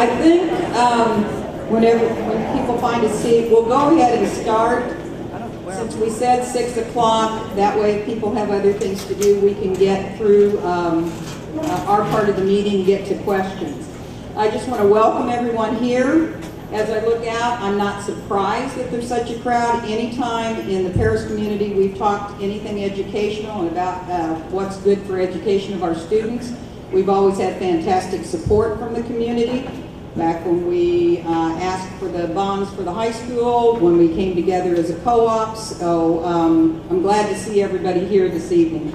I think when people find a seat, we'll go ahead and start. Since we said 6 o'clock, that way if people have other things to do, we can get through our part of the meeting and get to questions. I just want to welcome everyone here. As I look out, I'm not surprised that there's such a crowd. Anytime in the Paris community we've talked anything educational and about what's good for education of our students, we've always had fantastic support from the community. Back when we asked for the bonds for the high school, when we came together as a co-op, so I'm glad to see everybody here this evening.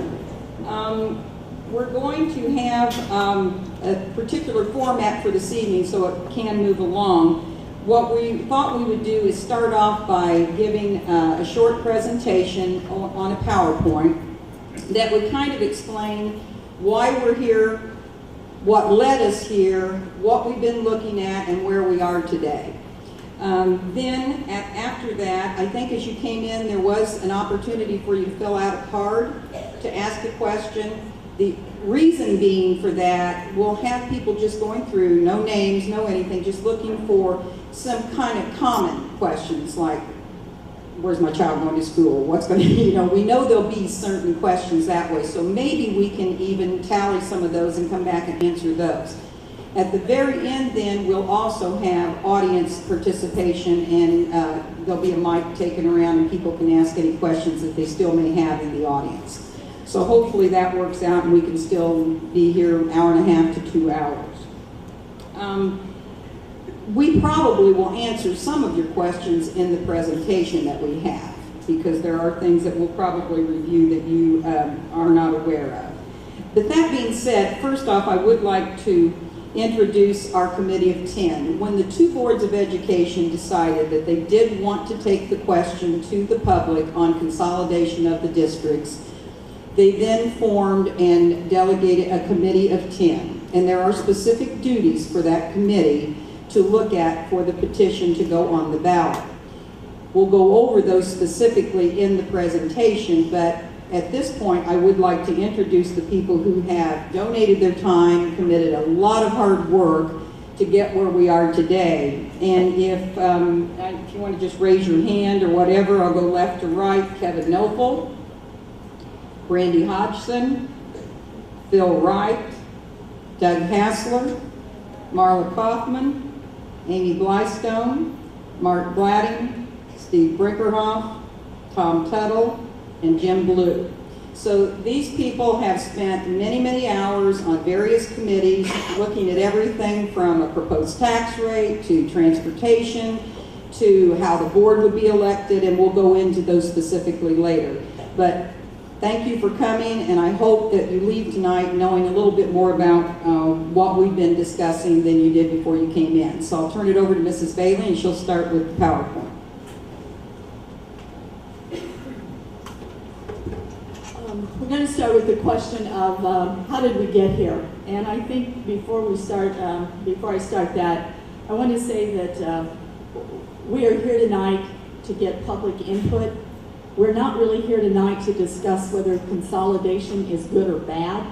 We're going to have a particular format for this evening so it can move along. What we thought we would do is start off by giving a short presentation on a PowerPoint that would kind of explain why we're here, what led us here, what we've been looking at, and where we are today. Then, after that, I think as you came in, there was an opportunity for you to fill out a card to ask a question. The reason being for that, we'll have people just going through, no names, no anything, just looking for some kind of common questions like, where's my child going to school? What's going to, we know there'll be certain questions that way, so maybe we can even tally some of those and come back and answer those. At the very end then, we'll also have audience participation, and there'll be a mic taken around and people can ask any questions that they still may have in the audience. So hopefully that works out and we can still be here an hour and a half to 2 hours. We probably will answer some of your questions in the presentation that we have, because there are things that we'll probably review that you are not aware of. But that being said, first off, I would like to introduce our committee of 10. When the two boards of education decided that they did want to take the question to the public on consolidation of the districts, they then formed and delegated a committee of 10. And there are specific duties for that committee to look at for the petition to go on the ballot. We'll go over those specifically in the presentation, but at this point I would like to introduce the people who have donated their time, committed a lot of hard work to get where we are today. And if you want to just raise your hand or whatever, I'll go left to right. Kevin Nopel, Brandy Hodgson, Phil Wright, Doug Hassler, Marla Kaufman, Amy Blystone, Mark Gladding, Steve Brinkerhoff, Tom Tuttle, and Jim Blue. So these people have spent many, many hours on various committees looking at everything from a proposed tax rate to transportation to how the board would be elected, and we'll go into those specifically later. But thank you for coming, and I hope that you leave tonight knowing a little bit more about what we've been discussing than you did before you came in. So I'll turn it over to Mrs. Bailey, and she'll start with the PowerPoint. We're going to start with the question of how did we get here? And I think before I start that, I want to say that we are here tonight to get public input. We're not really here tonight to discuss whether consolidation is good or bad.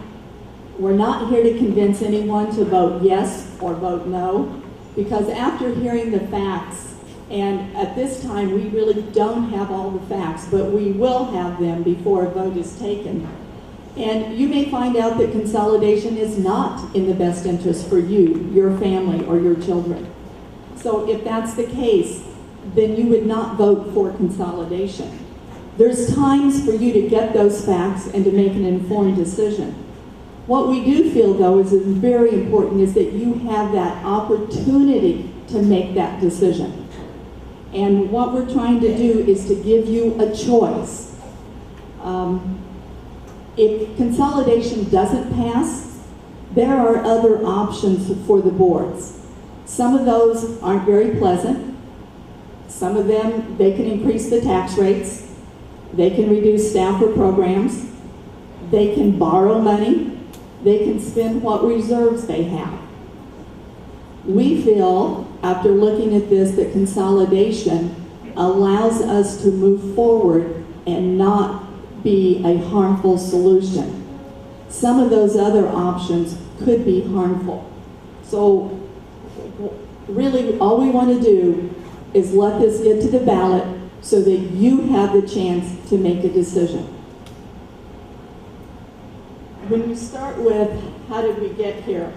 We're not here to convince anyone to vote yes or vote no, because after hearing the facts, and at this time we really don't have all the facts, but we will have them before a vote is taken. And you may find out that consolidation is not in the best interest for you, your family, or your children. So if that's the case, then you would not vote for consolidation. There's times for you to get those facts and to make an informed decision. What we do feel, though, is very important is that you have that opportunity to make that decision. And what we're trying to do is to give you a choice. If consolidation doesn't pass, there are other options for the boards. Some of those aren't very pleasant. Some of them, they can increase the tax rates. They can reduce staff or programs. They can borrow money. They can spend what reserves they have. We feel, after looking at this, that consolidation allows us to move forward and not be a harmful solution. Some of those other options could be harmful. So really, all we want to do is let this get to the ballot so that you have the chance to make a decision. When we start with, how did we get here?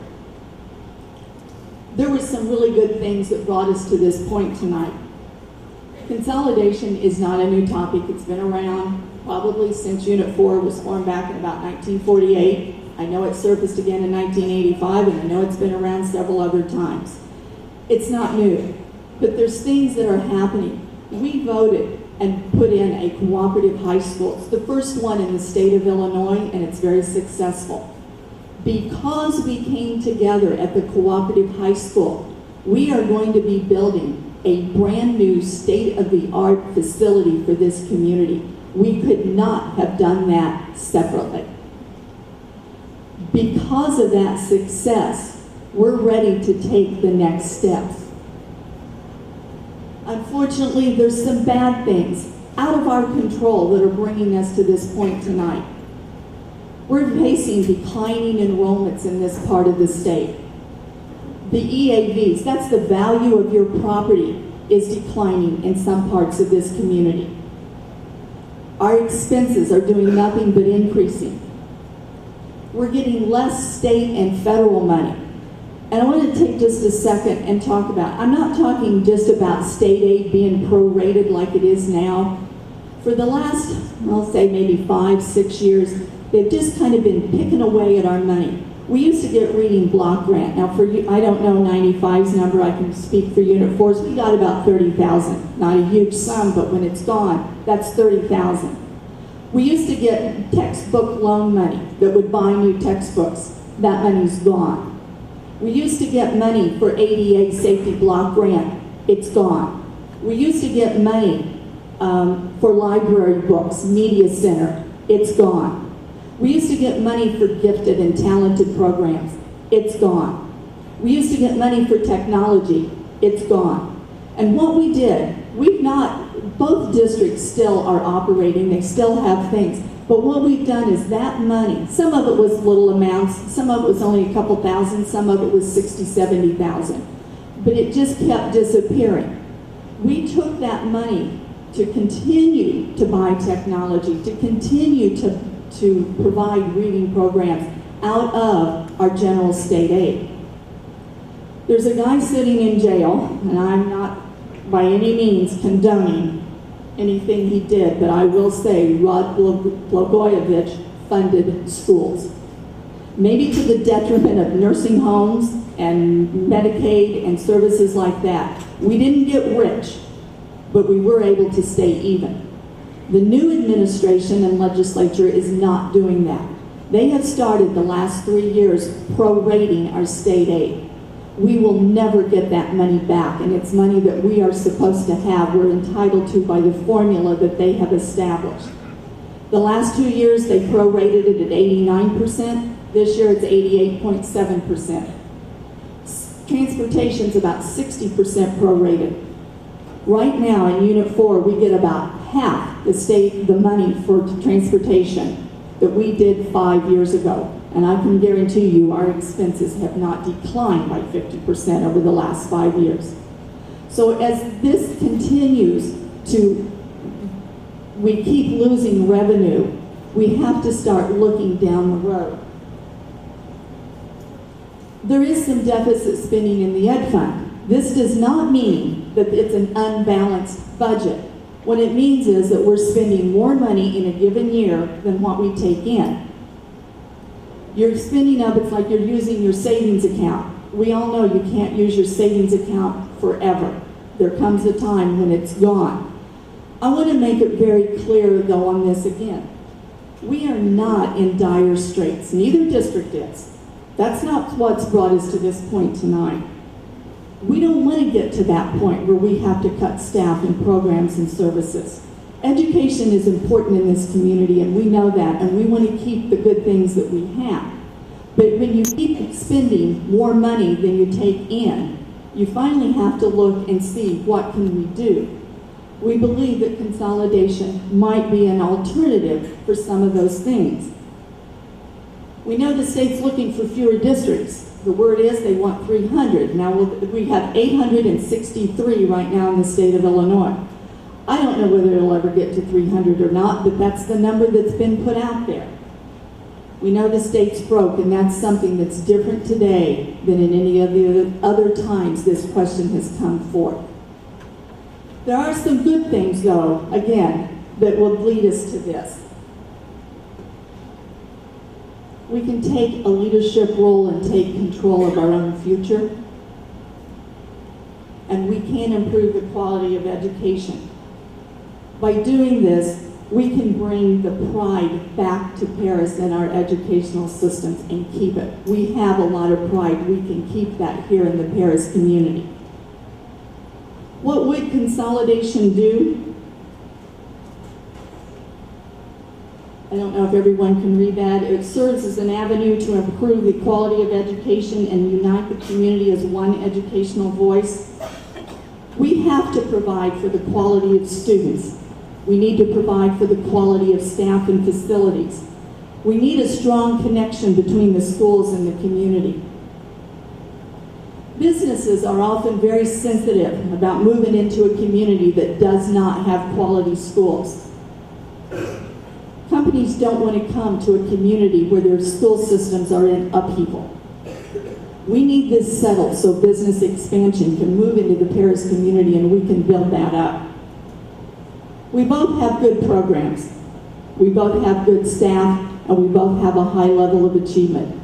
There were some really good things that brought us to this point tonight. Consolidation is not a new topic. It's been around probably since Unit 4 was formed back in about 1948. I know it surfaced again in 1985, and I know it's been around several other times. It's not new, but there's things that are happening. We voted and put in a cooperative high school. It's the first one in the state of Illinois, and it's very successful. Because we came together at the cooperative high school, we are going to be building a brand new state-of-the-art facility for this community. We could not have done that separately. Because of that success, we're ready to take the next steps. Unfortunately, there's some bad things out of our control that are bringing us to this point tonight. We're facing declining enrollments in this part of the state. The EAVs, that's the value of your property, is declining in some parts of this community. Our expenses are doing nothing but increasing. We're getting less state and federal money. And I want to take just a second and talk about, I'm not talking just about state aid being prorated like it is now. For the last, I'll say maybe 5-6 years, they've just kind of been picking away at our money. We used to get reading block grant. Now for you, I don't know 95's number, I can speak for Unit 4's, we got about 30,000. Not a huge sum, but when it's gone, that's 30,000. We used to get textbook loan money that would buy new textbooks. That money's gone. We used to get money for ADA safety block grant. It's gone. We used to get money for library books, media center. It's gone. We used to get money for gifted and talented programs. It's gone. We used to get money for technology. It's gone. And what we did, both districts still are operating, they still have things, but what we've done is that money, some of it was little amounts, some of it was only a couple thousand, some of it was 60, 70,000, but it just kept disappearing. We took that money to continue to buy technology, to continue to provide reading programs out of our general state aid. There's a guy sitting in jail, and I'm not by any means condoning anything he did, but I will say Rod Blagojevich funded schools. Maybe to the detriment of nursing homes and Medicaid and services like that. We didn't get rich, but we were able to stay even. The new administration and legislature is not doing that. They have started the last 3 years prorating our state aid. We will never get that money back, and it's money that we are supposed to have, we're entitled to by the formula that they have established. The last 2 years, they prorated it at 89%. This year, it's 88.7%. Transportation's about 60% prorated. Right now, in Unit 4, we get about half the money for transportation that we did 5 years ago. And I can guarantee you our expenses have not declined by 50% over the last 5 years. So as this continues we keep losing revenue, we have to start looking down the road. There is some deficit spending in the Ed Fund. This does not mean that it's an unbalanced budget. What it means is that we're spending more money in a given year than what we take in. You're spending up, it's like you're using your savings account. We all know you can't use your savings account forever. There comes a time when it's gone. I want to make it very clear, though, on this again. We are not in dire straits. Neither district is. That's not what's brought us to this point tonight. We don't want to get to that point where we have to cut staff and programs and services. Education is important in this community, and we know that, and we want to keep the good things that we have. But when you keep spending more money than you take in, you finally have to look and see what can we do. We believe that consolidation might be an alternative for some of those things. We know the state's looking for fewer districts. The word is they want 300. Now we have 863 right now in the state of Illinois. I don't know whether it'll ever get to 300 or not, but that's the number that's been put out there. We know the state's broke, and that's something that's different today than in any of the other times this question has come forth. There are some good things, though, again, that will lead us to this. We can take a leadership role and take control of our own future, and we can improve the quality of education. By doing this, we can bring the pride back to Paris in our educational systems and keep it. We have a lot of pride. We can keep that here in the Paris community. What would consolidation do? I don't know if everyone can read that. It serves as an avenue to improve the quality of education and unite the community as one educational voice. We have to provide for the quality of students. We need to provide for the quality of staff and facilities. We need a strong connection between the schools and the community. Businesses are often very sensitive about moving into a community that does not have quality schools. Companies don't want to come to a community where their school systems are in upheaval. We need this settled so business expansion can move into the Paris community and we can build that up. We both have good programs. We both have good staff, and we both have a high level of achievement.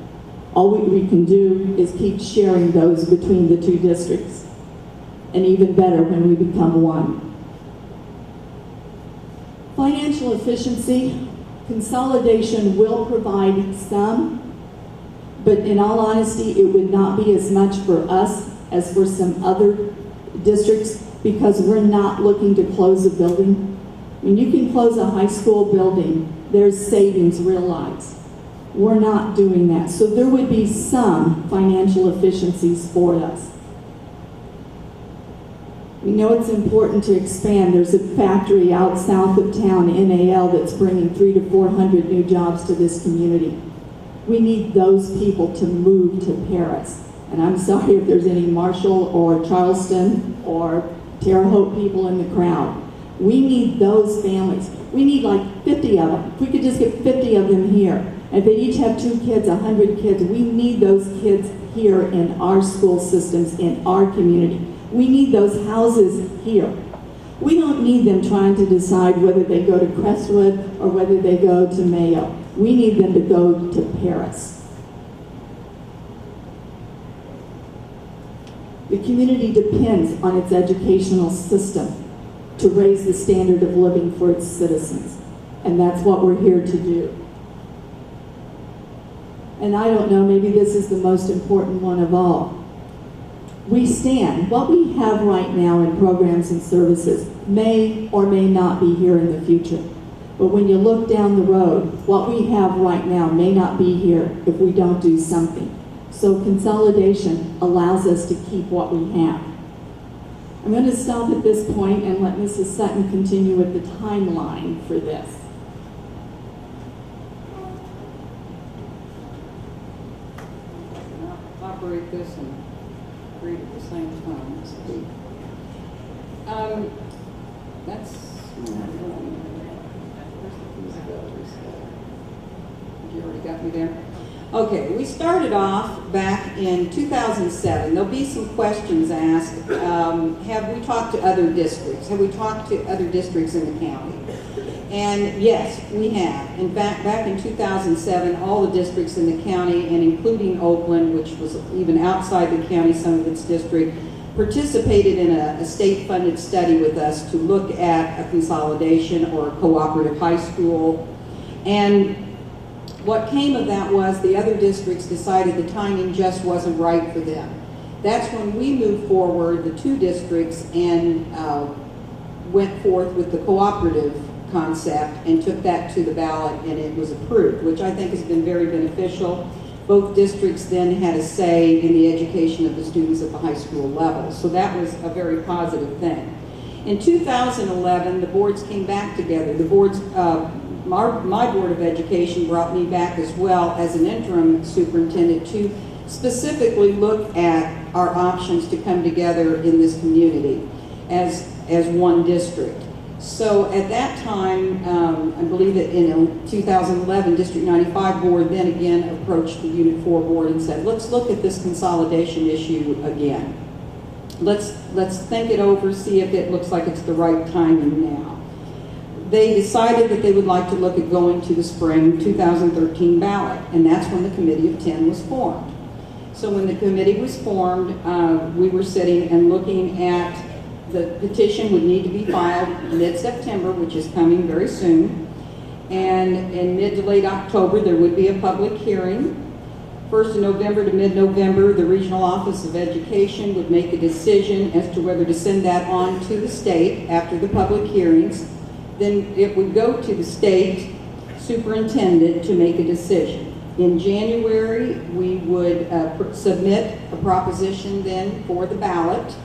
All we can do is keep sharing those between the two districts, and even better when we become one. Financial efficiency, consolidation will provide some, but in all honesty, it would not be as much for us as for some other districts because we're not looking to close a building. When you can close a high school building, there's savings realized. We're not doing that. So there would be some financial efficiencies for us. We know it's important to expand. There's a factory out south of town, NAL, that's bringing 300 to 400 new jobs to this community. We need those people to move to Paris. And I'm sorry if there's any Marshall or Charleston or Terre Haute people in the crowd. We need those families. We need like 50 of them. If we could just get 50 of them here, and if they each have 2 kids, 100 kids, we need those kids here in our school systems, in our community. We need those houses here. We don't need them trying to decide whether they go to Crestwood or whether they go to Mayo. We need them to go to Paris. The community depends on its educational system to raise the standard of living for its citizens. And that's what we're here to do. And I don't know, maybe this is the most important one of all. We stand. What we have right now in programs and services may or may not be here in the future. But when you look down the road, what we have right now may not be here if we don't do something. So consolidation allows us to keep what we have. I'm going to stop at this point and let Mrs. Sutton continue with the timeline for this. Operate this and read at the same time. That's. You already got me there? Okay, we started off back in 2007. There'll be some questions asked. Have we talked to other districts? Have we talked to other districts in the county? And yes, we have. In fact, back in 2007, all the districts in the county, and including Oakland, which was even outside the county, some of its district, participated in a state-funded study with us to look at a consolidation or a cooperative high school. And what came of that was the other districts decided the timing just wasn't right for them. That's when we moved forward, the 2 districts, and went forth with the cooperative concept and took that to the ballot, and it was approved, which I think has been very beneficial. Both districts then had a say in the education of the students at the high school level, so that was a very positive thing. In 2011, the boards came back together. The boards, my Board of Education brought me back as well as an interim superintendent to specifically look at our options to come together in this community as one district. So at that time, I believe that in 2011, District 95 board then again approached the Unit 4 board and said, let's look at this consolidation issue again. Let's think it over, see if it looks like it's the right timing now. They decided that they would like to look at going to the spring 2013 ballot, and that's when the Committee of 10 was formed. So when the committee was formed, we were sitting and looking at the petition would need to be filed mid-September, which is coming very soon. And in mid to late October, there would be a public hearing. 1st of November to mid-November, the Regional Office of Education would make a decision as to whether to send that on to the state after the public hearings. Then it would go to the state superintendent to make a decision. In January, we would submit a proposition then for the ballot.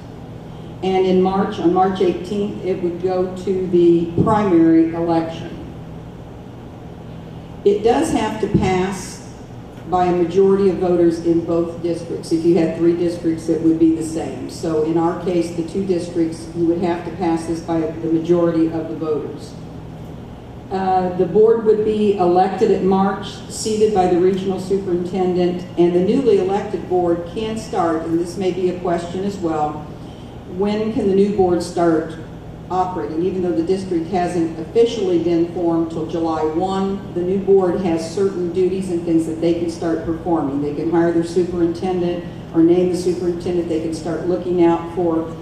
And in March, on March 18th, it would go to the primary election. It does have to pass by a majority of voters in both districts. If you had 3 districts, it would be the same. So in our case, the 2 districts, you would have to pass this by the majority of the voters. The board would be elected at March, seated by the regional superintendent, and the newly elected board can start, and this may be a question as well, when can the new board start operating? Even though the district hasn't officially been formed till July 1, the new board has certain duties and things that they can start performing. They can hire their superintendent or name the superintendent. They can start looking out for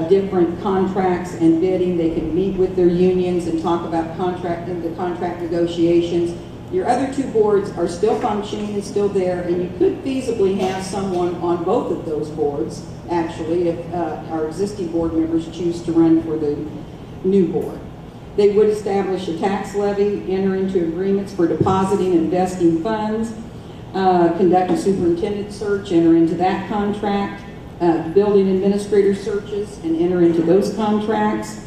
different contracts and bidding. They can meet with their unions and talk about contract negotiations. Your other 2 boards are still functioning and still there, and you could feasibly have someone on both of those boards, actually, if our existing board members choose to run for the new board. They would establish a tax levy, enter into agreements for depositing and investing funds, conduct a superintendent search, enter into that contract, building administrator searches and enter into those contracts,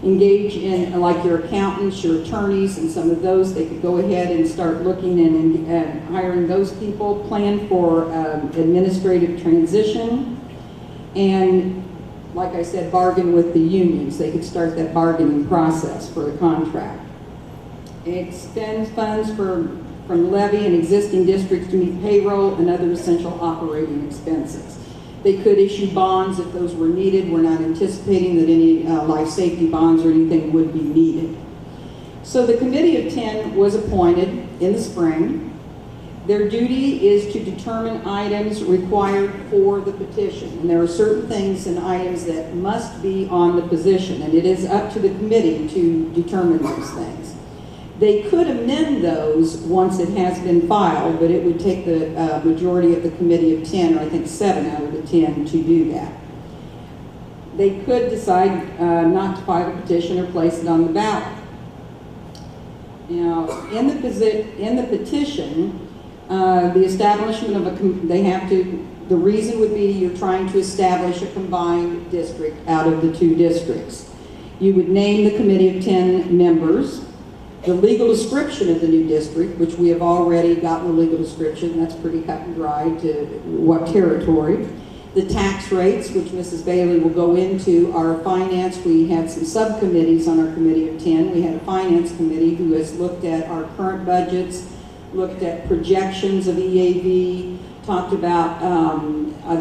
engage in, like your accountants, your attorneys, and some of those, they could go ahead and start looking and hiring those people, plan for administrative transition, and like I said, bargain with the unions. They could start that bargaining process for the contract. Expend funds from levy in existing districts to meet payroll and other essential operating expenses. They could issue bonds if those were needed. We're not anticipating that any life safety bonds or anything would be needed. So the Committee of 10 was appointed in the spring. Their duty is to determine items required for the petition. And there are certain things and items that must be on the petition, and it is up to the committee to determine those things. They could amend those once it has been filed, but it would take the majority of the Committee of 10, or I think 7 out of the 10, to do that. They could decide not to file a petition or place it on the ballot. Now, in the petition, the establishment of the reason would be you're trying to establish a combined district out of the 2 districts. You would name the Committee of 10 members. The legal description of the new district, which we have already gotten the legal description, that's pretty cut and dry to what territory. The tax rates, which Mrs. Bailey will go into, our finance. We had some subcommittees on our Committee of 10. We had a finance committee who has looked at our current budgets, looked at projections of EAV, talked about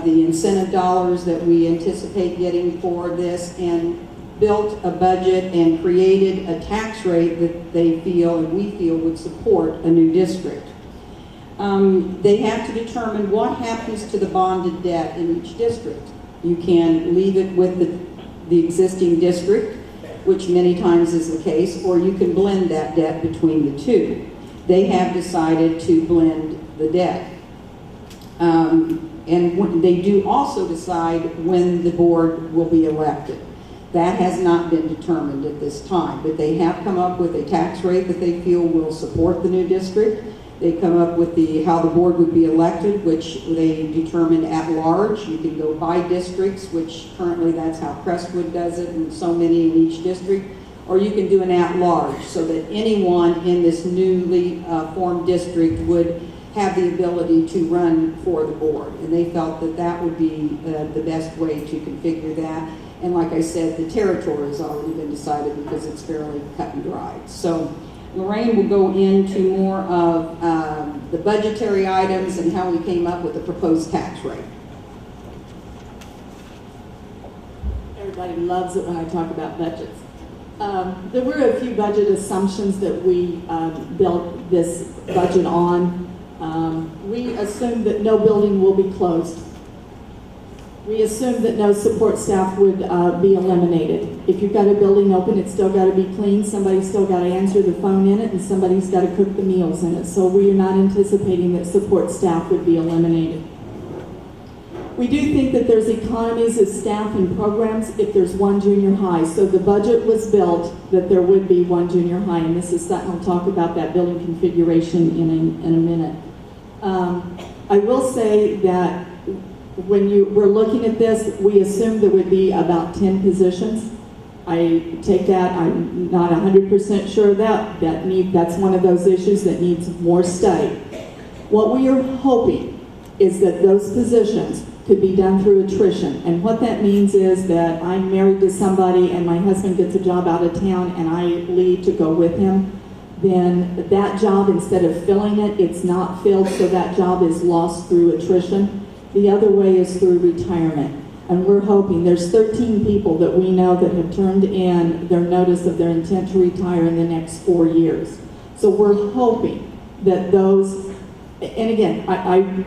the incentive dollars that we anticipate getting for this, and built a budget and created a tax rate that they feel and we feel would support a new district. They have to determine what happens to the bonded debt in each district. You can leave it with the existing district, which many times is the case, or you can blend that debt between the 2. They have decided to blend the debt. And they do also decide when the board will be elected. That has not been determined at this time, but they have come up with a tax rate that they feel will support the new district. They come up with how the board would be elected, which they determined at large. You can go by districts, which currently that's how Crestwood does it, and so many in each district. Or you can do an at large, so that anyone in this newly formed district would have the ability to run for the board. And they felt that that would be the best way to configure that. And like I said, the territory has already been decided because it's fairly cut and dried. So Lorraine will go into more of the budgetary items and how we came up with the proposed tax rate. Everybody loves it when I talk about budgets. There were a few budget assumptions that we built this budget on. We assumed that no building will be closed. We assumed that no support staff would be eliminated. If you've got a building open, it's still got to be clean, somebody's still got to answer the phone in it, and somebody's got to cook the meals in it. So we are not anticipating that support staff would be eliminated. We do think that there's economies of staff and programs if there's one junior high. So the budget was built that there would be one junior high, and Mrs. Sutton will talk about that building configuration in a minute. I will say that when you were looking at this, we assumed there would be about 10 positions. I take that, I'm not 100% sure of that. That's one of those issues that needs more study. What we are hoping is that those positions could be done through attrition. And what that means is that I'm married to somebody and my husband gets a job out of town and I leave to go with him, then that job, instead of filling it, it's not filled, so that job is lost through attrition. The other way is through retirement. And we're hoping, there's 13 people that we know that have turned in their notice of their intent to retire in the next 4 years. So we're hoping that those, and again, I'm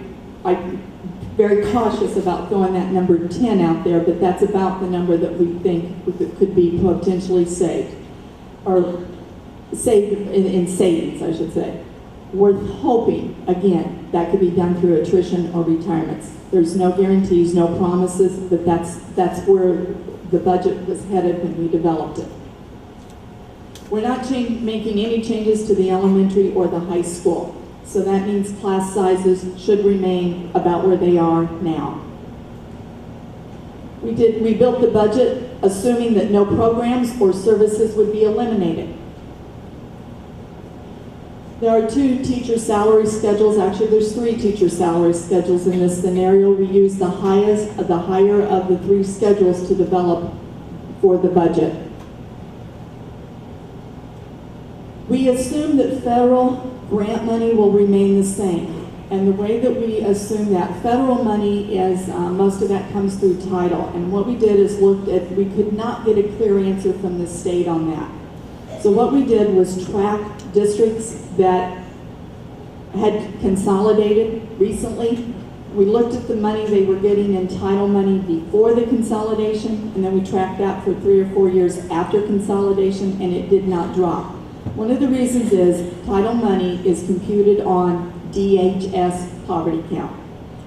very cautious about throwing that number 10 out there, but that's about the number that we think could be potentially saved, or saved in savings, I should say. We're hoping, again, that could be done through attrition or retirements. There's no guarantees, no promises, but that's where the budget was headed when we developed it. We're not making any changes to the elementary or the high school. So that means class sizes should remain about where they are now. We built the budget assuming that no programs or services would be eliminated. There are 2 teacher salary schedules. Actually, there's 3 teacher salary schedules in this scenario. We use the higher of the 3 schedules to develop for the budget. We assume that federal grant money will remain the same. And the way that we assume that, federal money is, most of that comes through title. And what we did is looked at, we could not get a clear answer from the state on that. So what we did was track districts that had consolidated recently. We looked at the money they were getting in title money before the consolidation, and then we tracked that for 3 or 4 years after consolidation, and it did not drop. One of the reasons is title money is computed on DHS poverty count,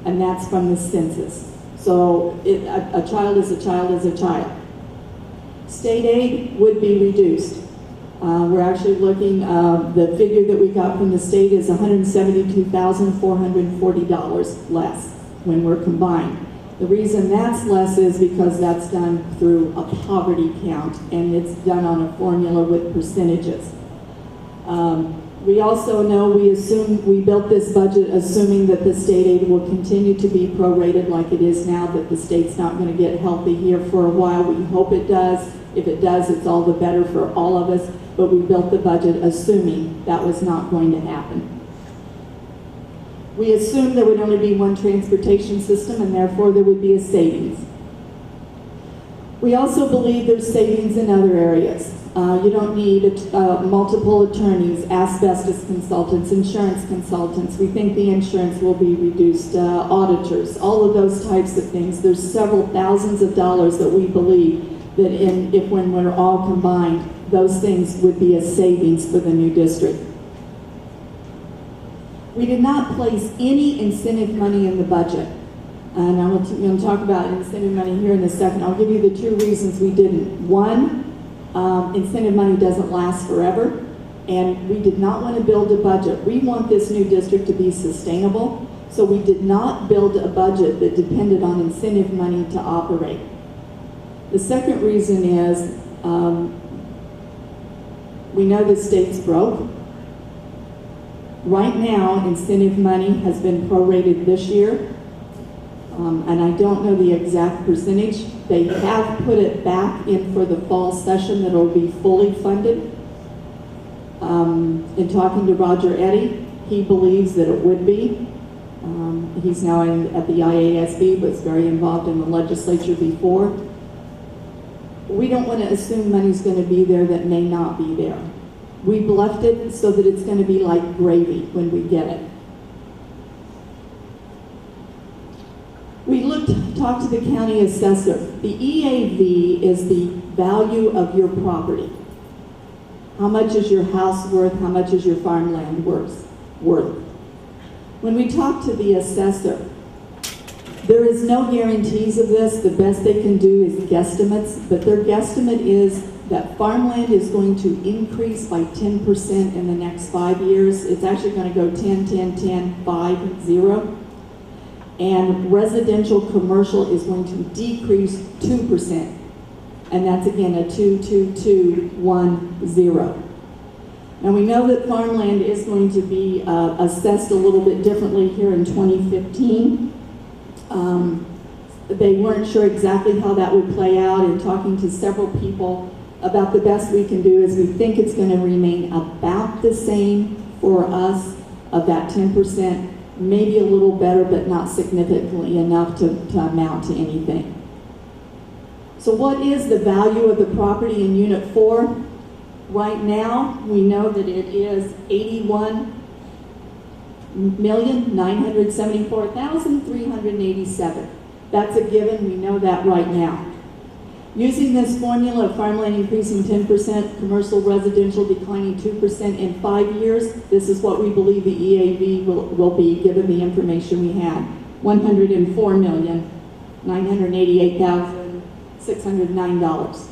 and that's from the census. So a child is a child is a child. State aid would be reduced. We're actually looking, the figure that we got from the state is $172,440 less when we're combined. The reason that's less is because that's done through a poverty count, and it's done on a formula with percentages. We also know, we built this budget assuming that the state aid will continue to be prorated like it is now, that the state's not going to get healthy here for a while. We hope it does. If it does, it's all the better for all of us, but we built the budget assuming that was not going to happen. We assumed there would only be one transportation system, and therefore there would be a savings. We also believe there's savings in other areas. You don't need multiple attorneys, asbestos consultants, insurance consultants. We think the insurance will be reduced, auditors, all of those types of things. There's several thousands of dollars that we believe that when we're all combined, those things would be a savings for the new district. We did not place any incentive money in the budget. And I'm going to talk about incentive money here in a second. I'll give you the 2 reasons we didn't. One, incentive money doesn't last forever, and we did not want to build a budget. We want this new district to be sustainable, so we did not build a budget that depended on incentive money to operate. The second reason is we know the state's broke. Right now, incentive money has been prorated this year, and I don't know the exact percentage. They have put it back in for the fall session that will be fully funded. In talking to Roger Eddy, he believes that it would be. He's now at the IASB, but is very involved in the legislature before. We don't want to assume money's going to be there that may not be there. We've left it so that it's going to be like gravy when we get it. We talked to the county assessor. The EAV is the value of your property. How much is your house worth? How much is your farmland worth? When we talk to the assessor, there is no guarantees of this. The best they can do is guesstimates, but their guesstimate is that farmland is going to increase by 10% in the next 5 years. It's actually going to go 10, 10, 10, 5, 0. And residential commercial is going to decrease 2%. And that's again a 2, 2, 2, 1, 0. Now we know that farmland is going to be assessed a little bit differently here in 2015. They weren't sure exactly how that would play out, and talking to several people about the best we can do is we think it's going to remain about the same for us of that 10%, maybe a little better, but not significantly enough to amount to anything. So what is the value of the property in Unit 4? Right now, we know that it is $81,974,387. That's a given, we know that right now. Using this formula of farmland increasing 10%, commercial residential declining 2% in 5 years, this is what we believe the EAV will be given the information we had. $104,988,609.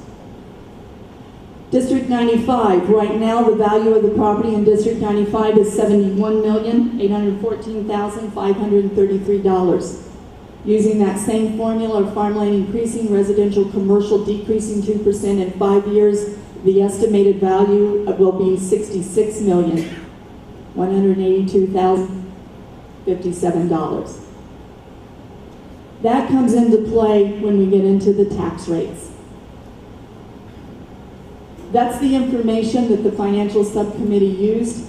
District 95, right now the value of the property in District 95 is $71,814,533. Using that same formula of farmland increasing, residential commercial decreasing 2% in 5 years, the estimated value will be $66,182,057. That comes into play when we get into the tax rates. That's the information that the Financial Subcommittee used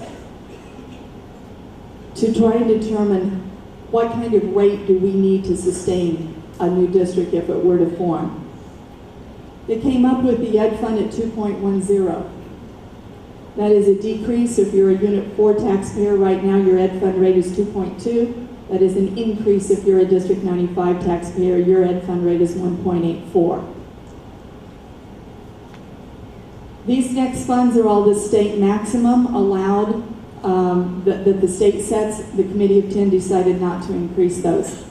to try and determine what kind of rate do we need to sustain a new district if it were to form. They came up with the Ed Fund at 2.10. That is a decrease. If you're a Unit 4 taxpayer right now, your Ed Fund rate is 2.2. That is an increase if you're a District 95 taxpayer, your Ed Fund rate is 1.84. These next funds are all the state maximum allowed that the state sets. The Committee of 10 decided not to increase those.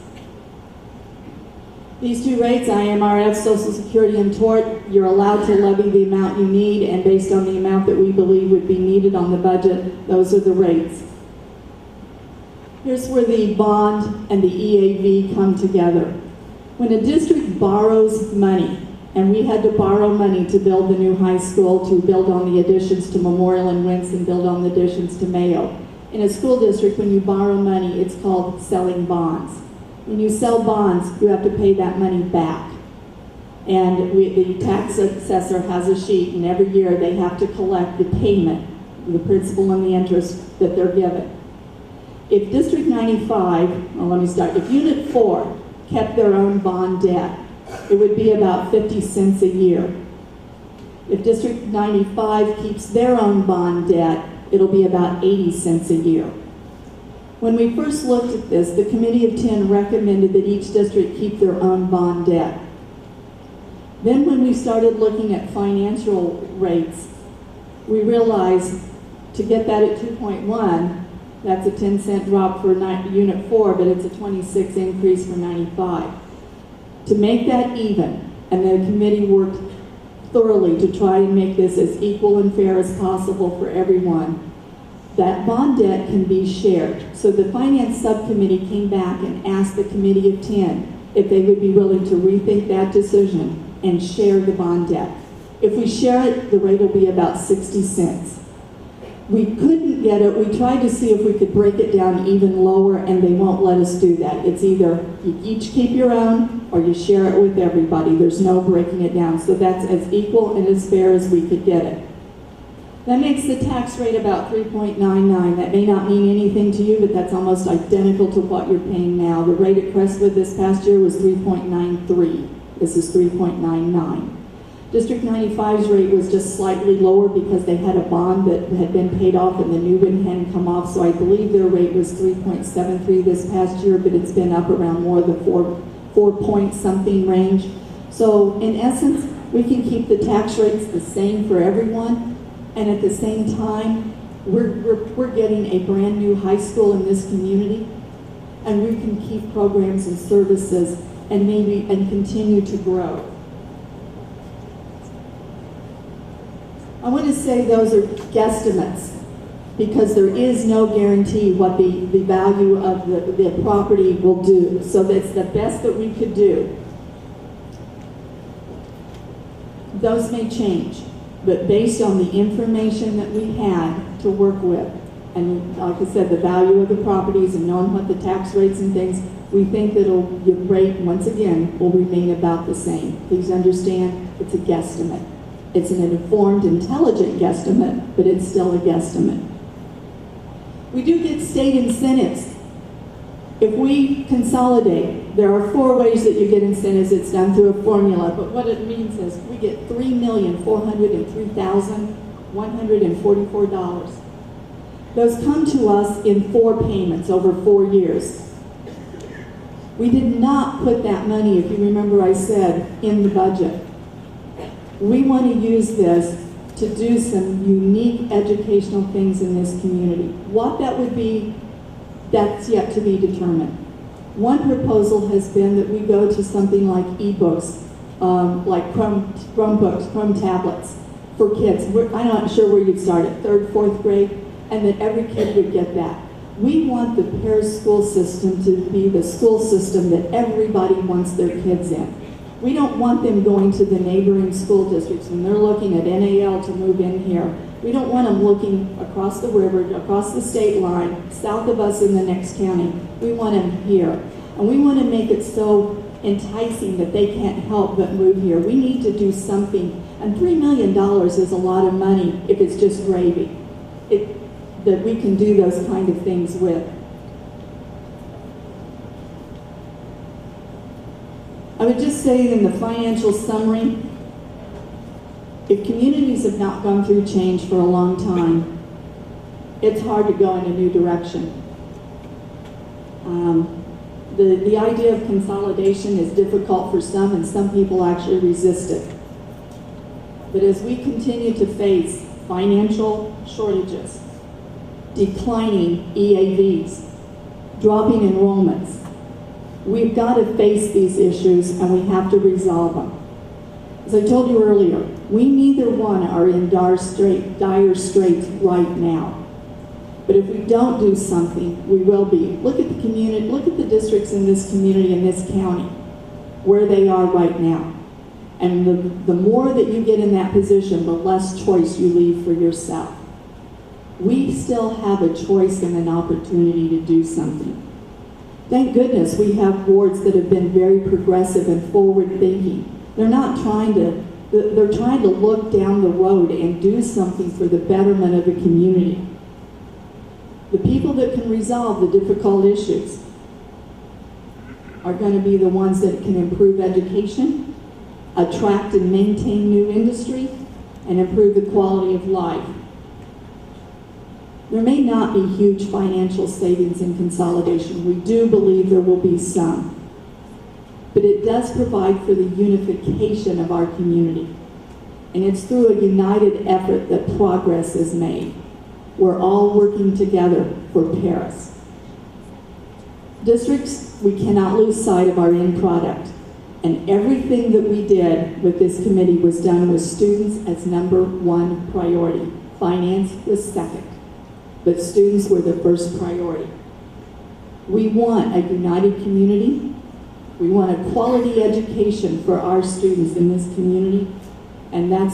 These two rates, IMRF, Social Security, and tort, you're allowed to levy the amount you need, and based on the amount that we believe would be needed on the budget, those are the rates. Here's where the bond and the EAV come together. When a district borrows money, and we had to borrow money to build the new high school, to build on the additions to Memorial and Winston, build on the additions to Mayo. In a school district, when you borrow money, it's called selling bonds. When you sell bonds, you have to pay that money back. And the tax assessor has a sheet, and every year they have to collect the payment, the principal and the interest that they're given. If District 95, if Unit 4 kept their own bond debt, it would be about 50 cents a year. If District 95 keeps their own bond debt, it'll be about 80 cents a year. When we first looked at this, the Committee of 10 recommended that each district keep their own bond debt. Then when we started looking at financial rates, we realized to get that at 2.1, that's a 10-cent drop for Unit 4, but it's a 26 increase for 95. To make that even, and the committee worked thoroughly to try and make this as equal and fair as possible for everyone, that bond debt can be shared. So the Finance Subcommittee came back and asked the Committee of 10 if they would be willing to rethink that decision and share the bond debt. If we share it, the rate will be about 60 cents. We couldn't get it. We tried to see if we could break it down even lower, and they won't let us do that. It's either you each keep your own or you share it with everybody. There's no breaking it down. So that's as equal and as fair as we could get it. That makes the tax rate about 3.99. That may not mean anything to you, but that's almost identical to what you're paying now. The rate at Crestwood this past year was 3.93. This is 3.99. District 95's rate was just slightly lower because they had a bond that had been paid off and the new one hadn't come off, so I believe their rate was 3.73 this past year, but it's been up around more the 4 point something range. So in essence, we can keep the tax rates the same for everyone, and at the same time, we're getting a brand new high school in this community, and we can keep programs and services and continue to grow. I want to say those are guesstimates because there is no guarantee what the value of the property will do. So that's the best that we could do. Those may change, but based on the information that we had to work with, and like I said, the value of the properties and knowing what the tax rates and things, we think that the rate, once again, will remain about the same. Please understand, it's a guesstimate. It's an informed, intelligent guesstimate, but it's still a guesstimate. We do get state incentives. If we consolidate, there are 4 ways that you get incentives. It's done through a formula, but what it means is we get $3,403,144. Those come to us in 4 payments over 4 years. We did not put that money, if you remember I said, in the budget. We want to use this to do some unique educational things in this community. What that would be, that's yet to be determined. One proposal has been that we go to something like e-books, like Chromebooks, Chrome tablets for kids. I'm not sure where you'd start at, 3rd, 4th grade, and that every kid would get that. We want the Paris school system to be the school system that everybody wants their kids in. We don't want them going to the neighboring school districts when they're looking at NAL to move in here. We don't want them looking across the river, across the state line, south of us in the next county. We want them here. And we want to make it so enticing that they can't help but move here. We need to do something. And $3 million is a lot of money if it's just gravy. That we can do those kind of things with. I would just say in the financial summary, if communities have not gone through change for a long time, it's hard to go in a new direction. The idea of consolidation is difficult for some, and some people actually resist it. But as we continue to face financial shortages, declining EAVs, dropping enrollments, we've got to face these issues and we have to resolve them. As I told you earlier, we neither one are in dire straits right now. But if we don't do something, we will be. Look at the community, look at the districts in this community, in this county, where they are right now. And the more that you get in that position, the less choice you leave for yourself. We still have a choice and an opportunity to do something. Thank goodness we have boards that have been very progressive and forward-thinking. They're trying to look down the road and do something for the betterment of the community. The people that can resolve the difficult issues are going to be the ones that can improve education, attract and maintain new industry, and improve the quality of life. There may not be huge financial savings in consolidation. We do believe there will be some. But it does provide for the unification of our community. And it's through a united effort that progress is made. We're all working together for Paris. Districts, we cannot lose sight of our end product. And everything that we did with this committee was done with students as #1 priority. Finance was second. But students were the first priority. We want a united community. We want a quality education for our students in this community, and that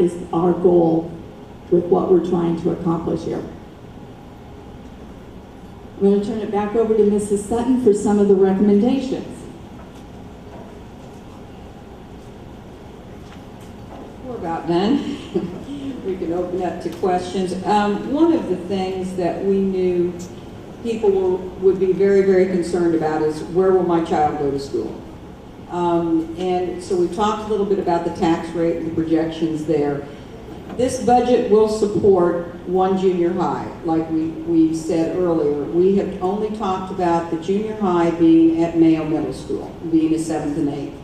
is our goal with what we're trying to accomplish here. I'm going to turn it back over to Mrs. Sutton for some of the recommendations. We're about done. We can open up to questions. One of the things that we knew people would be very, very concerned about is, where will my child go to school? And so we talked a little bit about the tax rate and the projections there. This budget will support one junior high, like we said earlier. We have only talked about the junior high being at Mayo Middle School, being a 7th and 8th.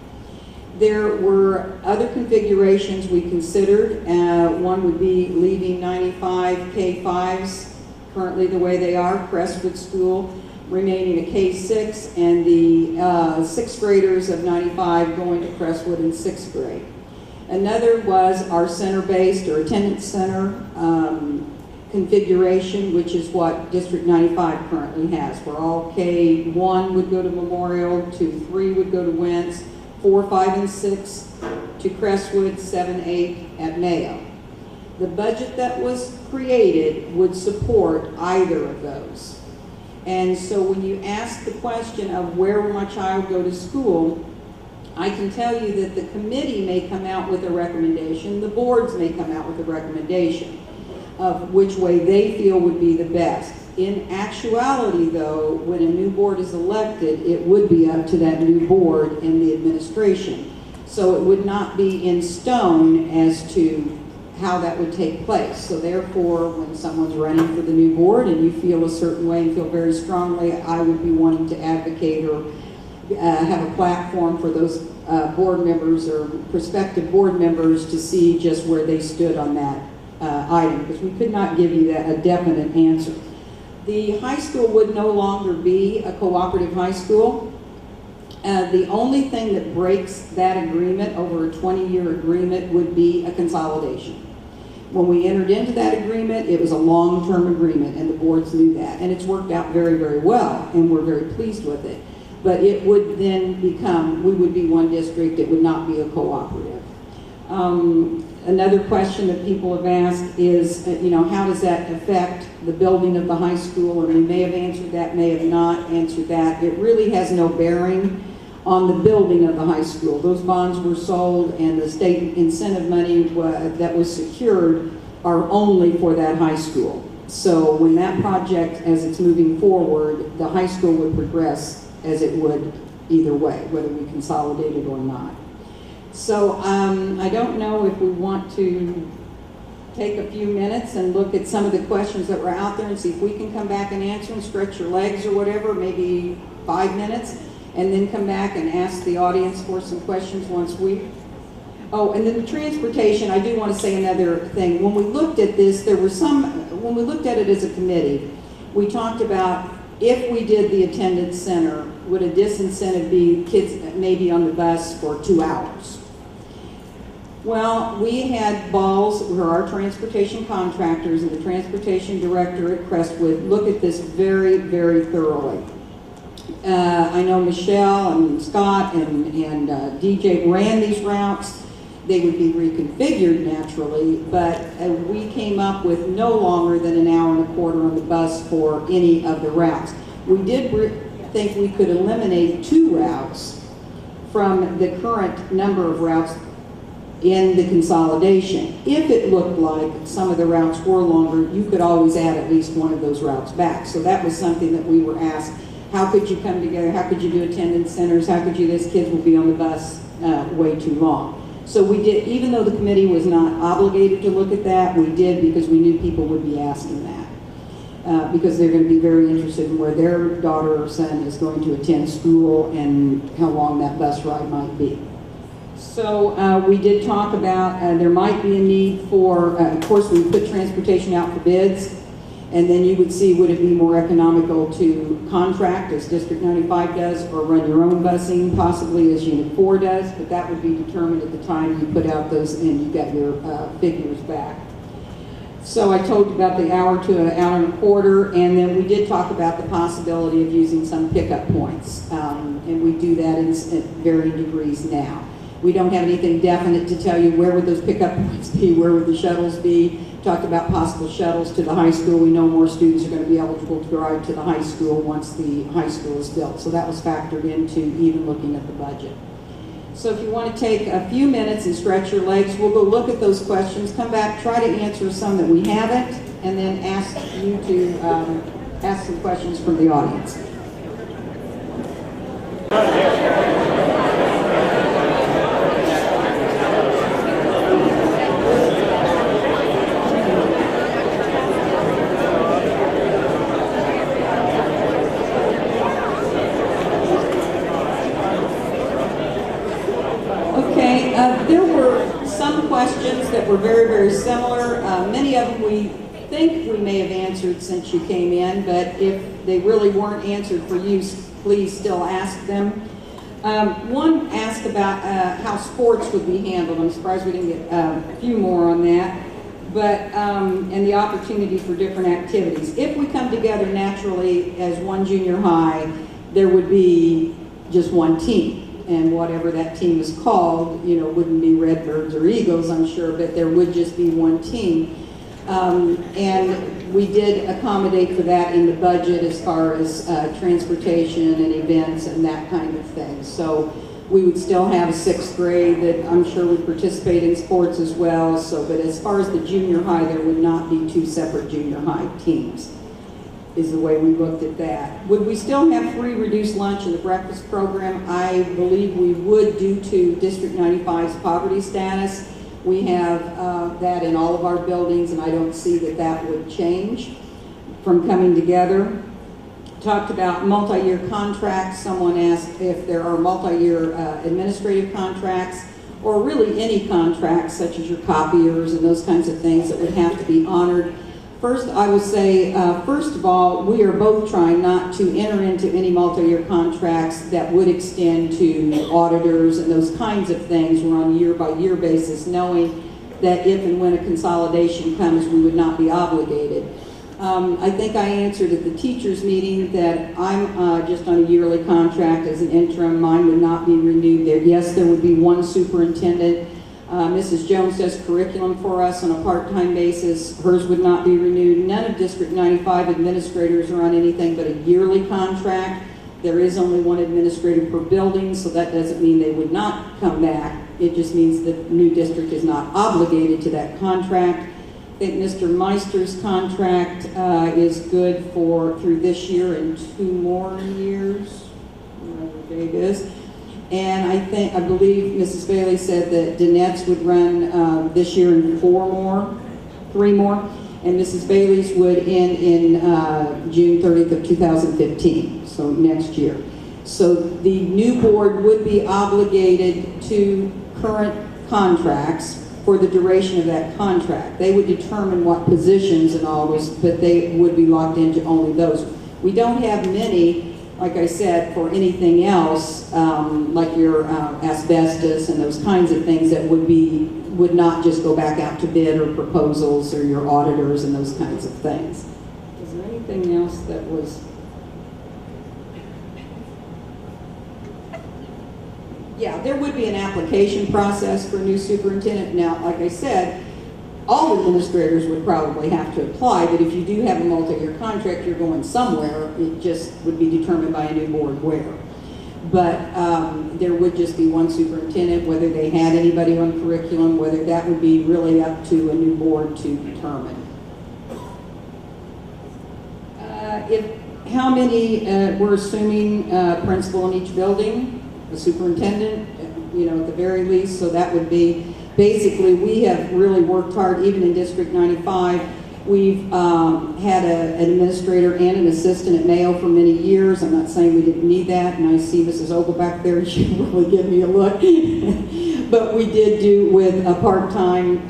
There were other configurations we considered. One would be leaving 95 K5s currently the way they are, Crestwood School, remaining a K6, and the 6th graders of 95 going to Crestwood in 6th grade. Another was our center-based or attendance center configuration, which is what District 95 currently has, where all K1 would go to Memorial, 2, 3 would go to Wentz, 4, 5, and 6 to Crestwood, 7, 8 at Mayo. The budget that was created would support either of those. And so when you ask the question of where will my child go to school, I can tell you that the committee may come out with a recommendation, the boards may come out with a recommendation of which way they feel would be the best. In actuality, though, when a new board is elected, it would be up to that new board and the administration. So it would not be in stone as to how that would take place. So therefore, when someone's running for the new board and you feel a certain way and feel very strongly, I would be wanting to advocate or have a platform for those board members or prospective board members to see just where they stood on that item, because we could not give you a definite answer. The high school would no longer be a cooperative high school. The only thing that breaks that agreement over a 20-year agreement would be a consolidation. When we entered into that agreement, it was a long-term agreement, and the boards knew that. And it's worked out very, very well, and we're very pleased with it. But it would then become, we would be one district, it would not be a cooperative. Another question that people have asked is, how does that affect the building of the high school? And we may have answered that, may have not answered that. It really has no bearing on the building of the high school. Those bonds were sold, and the state incentive money that was secured are only for that high school. So when that project, as it's moving forward, the high school would progress as it would either way, whether we consolidate it or not. So I don't know if we want to take a few minutes and look at some of the questions that were out there and see if we can come back and answer and stretch your legs or whatever, maybe 5 minutes, and then come back and ask the audience for some questions once we... Oh, and then the transportation, I do want to say another thing. When we looked at this, when we looked at it as a committee, we talked about if we did the attendance center, would a disincentive be kids maybe on the bus for 2 hours? Well, we had Balls, who are our transportation contractors, and the transportation director at Crestwood look at this very, very thoroughly. I know Michelle and Scott and DJ ran these routes. They would be reconfigured naturally, but we came up with no longer than an hour and a quarter on the bus for any of the routes. We did think we could eliminate 2 routes from the current number of routes in the consolidation. If it looked like some of the routes were longer, you could always add at least one of those routes back. So that was something that we were asked, how could you come together? How could you do attendance centers? How could you, this kids will be on the bus way too long. So we did, even though the committee was not obligated to look at that, we did because we knew people would be asking that. Because they're going to be very interested in where their daughter or son is going to attend school and how long that bus ride might be. So we did talk about there might be a need for, of course, we put transportation out for bids, and then you would see would it be more economical to contract as District 95 does or run your own busing, possibly as Unit 4 does, but that would be determined at the time you put out those and you got your figures back. So I told you about the hour to an hour and a quarter, and then we did talk about the possibility of using some pickup points, and we do that in varying degrees now. We don't have anything definite to tell you where would those pickup points be, where would the shuttles be. talked about possible shuttles to the high school. We know more students are going to be eligible to drive to the high school once the high school is built. So that was factored into even looking at the budget. So if you want to take a few minutes and stretch your legs, we'll go look at those questions, come back, try to answer some that we haven't, and then ask you to ask some questions from the audience. There were some questions that were very, very similar. Many of them we think we may have answered since you came in, but if they really weren't answered for you, please still ask them. One asked about how sports would be handled. I'm surprised we didn't get a few more on that. But, and the opportunity for different activities. If we come together naturally as one junior high, there would be just one team. And whatever that team is called, you know, wouldn't be Redbirds or Eagles, I'm sure, but there would just be one team. And we did accommodate for that in the budget as far as transportation and events and that kind of thing. So we would still have a 6th grade that I'm sure would participate in sports as well. So, but as far as the junior high, there would not be 2 separate junior high teams, is the way we looked at that. Would we still have free reduced lunch in the breakfast program? I believe we would, due to District 95's poverty status. We have that in all of our buildings, and I don't see that that would change from coming together. Talked about multi-year contracts. Someone asked if there are multi-year administrative contracts, or really any contracts, such as your copiers and those kinds of things that would have to be honored. First, I will say, first of all, we are both trying not to enter into any multi-year contracts that would extend to auditors and those kinds of things. We're on a year-by-year basis, knowing that if and when a consolidation comes, we would not be obligated. I think I answered at the teachers' meeting that I'm just on a yearly contract as an interim. Mine would not be renewed there. Yes, there would be one superintendent. Mrs. Jones does curriculum for us on a part-time basis. Hers would not be renewed. None of District 95 administrators are on anything but a yearly contract. There is only one administrator per building, so that doesn't mean they would not come back. It just means the new district is not obligated to that contract. I think Mr. Meister's contract is good for through this year and 2 more years, whatever date is. And I believe Mrs. Bailey said that Danette's would run this year in 3 more, and Mrs. Bailey's would end in June 30th of 2015, so next year. So the new board would be obligated to current contracts for the duration of that contract. They would determine what positions and all this, but they would be locked into only those. We don't have many, like I said, for anything else, like your asbestos and those kinds of things that would not just go back out to bid, or proposals, or your auditors and those kinds of things. Is there anything else that was? Yeah, there would be an application process for a new superintendent. Now, like I said, all administrators would probably have to apply, but if you do have a multi-year contract, you're going somewhere. It just would be determined by a new board where. But there would just be one superintendent, whether they had anybody on curriculum, whether that would be really up to a new board to determine. How many, we're assuming principal in each building, a superintendent, you know, at the very least, so that would be, basically, we have really worked hard, even in District 95. We've had an administrator and an assistant at Mayo for many years. I'm not saying we didn't need that, and I see Mrs. Ogle back there. She really give me a look. But we did do with a part-time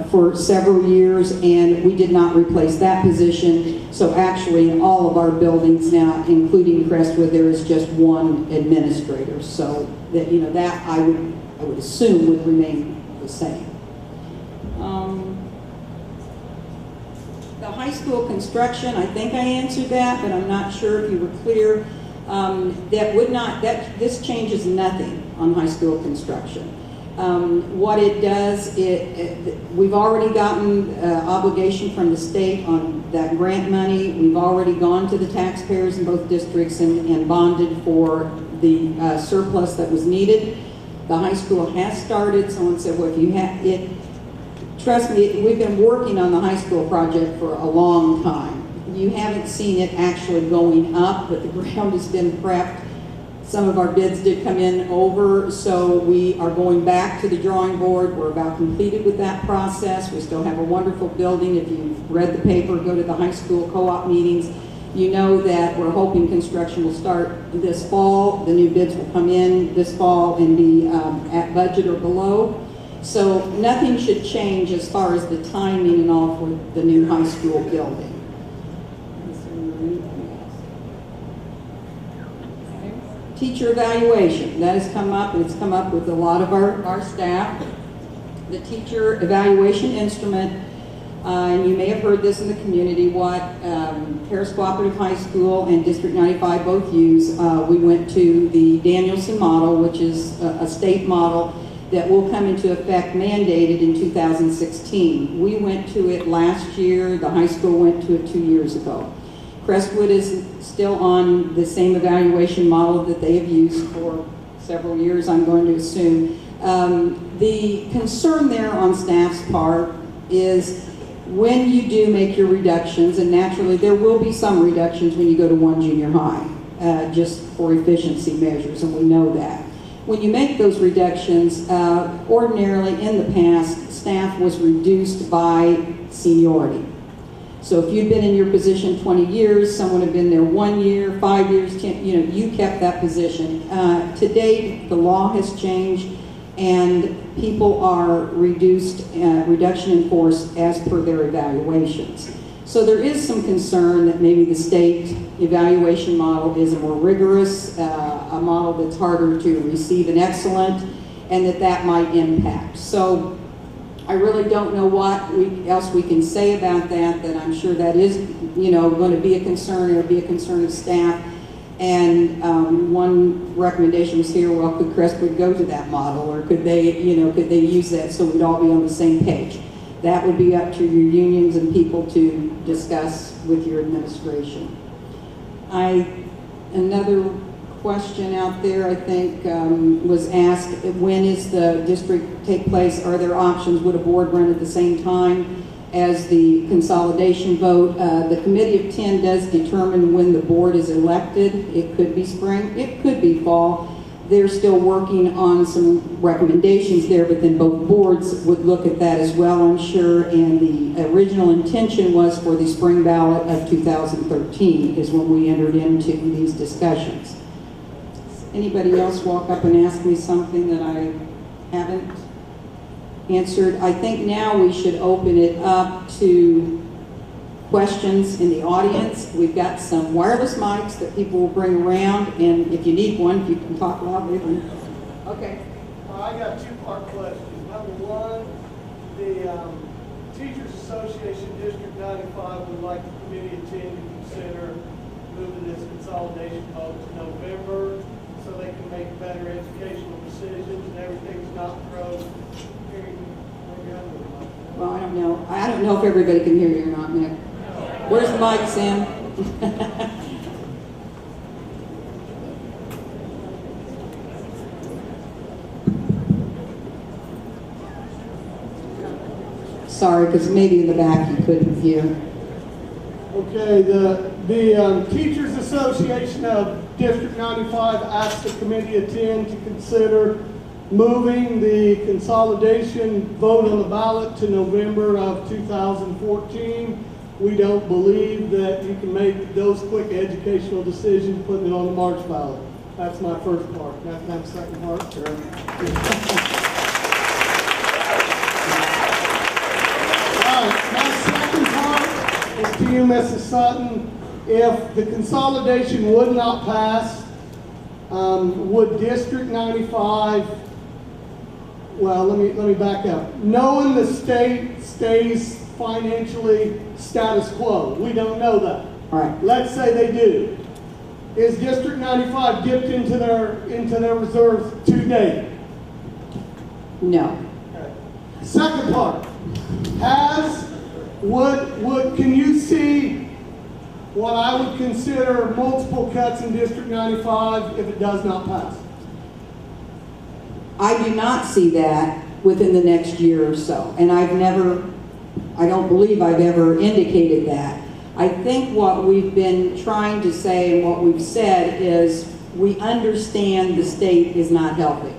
for several years, and we did not replace that position. So actually, in all of our buildings now, including Crestwood, there is just one administrator. So that, you know, that I would assume would remain the same. The high school construction, I think I answered that, but I'm not sure if you were clear. This changes nothing on high school construction. What it does, we've already gotten obligation from the state on that grant money. We've already gone to the taxpayers in both districts and bonded for the surplus that was needed. The high school has started. Someone said, well, if you have it, trust me, we've been working on the high school project for a long time. You haven't seen it actually going up, but the ground has been prepped. Some of our bids did come in over, so we are going back to the drawing board. We're about completed with that process. We still have a wonderful building. If you've read the paper, go to the high school co-op meetings, you know that we're hoping construction will start this fall. The new bids will come in this fall and be at budget or below. So nothing should change as far as the timing and all for the new high school building. Teacher evaluation, that has come up, and it's come up with a lot of our staff. The teacher evaluation instrument, and you may have heard this in the community, what Harris Cooperative High School and District 95 both use. We went to the Danielson model, which is a state model that will come into effect mandated in 2016. We went to it last year, the high school went to it 2 years ago. Crestwood is still on the same evaluation model that they have used for several years, I'm going to assume. The concern there on staff's part is when you do make your reductions, and naturally there will be some reductions when you go to one junior high, just for efficiency measures, and we know that. When you make those reductions, ordinarily in the past, staff was reduced by seniority. So if you'd been in your position 20 years, someone had been there 1 year, 5 years, 10, you kept that position. To date, the law has changed and people are reduction in force as per their evaluations. So there is some concern that maybe the state evaluation model is a more rigorous, a model that's harder to receive an excellent, and that might impact. So I really don't know what else we can say about that I'm sure that is, going to be a concern. It'll be a concern of staff. And one recommendation was here, well, could Crestwood go to that model, or could they use that so we'd all be on the same page? That would be up to your unions and people to discuss with your administration. Another question out there, I think, was asked, when is the district take place? Are there options? Would a board run at the same time as the consolidation vote? The committee of 10 does determine when the board is elected. It could be spring, it could be fall. They're still working on some recommendations there, but then both boards would look at that as well, I'm sure. And the original intention was for the spring ballot of 2013 is when we entered into these discussions. Anybody else walk up and ask me something that I haven't answered? I think now we should open it up to questions in the audience. We've got some wireless mics that people will bring around, and if you need one, if you can talk loudly. Okay. I got two-part questions. Number one, the Teachers Association District 95 would like the committee of 10 to consider moving this consolidation vote to November so they can make better educational decisions and everything's not thrown. Well, I don't know. I don't know if everybody can hear you or not, Nick. Where's the mic, Sam? Sorry, because maybe in the back you couldn't hear. Okay, the Teachers Association of District 95 asked the committee of 10 to consider moving the consolidation vote on the ballot to November of 2014. We don't believe that you can make those quick educational decisions putting it on the March ballot. That's my first part. Can I have a second part? Sure. All right, my second part is to you, Mrs. Sutton. If the consolidation would not pass, would District 95, well, let me back up. Knowing the state stays financially status quo, we don't know that. All right. Let's say they do. Is District 95 dipped into their reserves to date? No. Second part, can you see what I would consider multiple cuts in District 95 if it does not pass? I do not see that within the next year or so, and I don't believe I've ever indicated that. I think what we've been trying to say and what we've said is we understand the state is not healthy.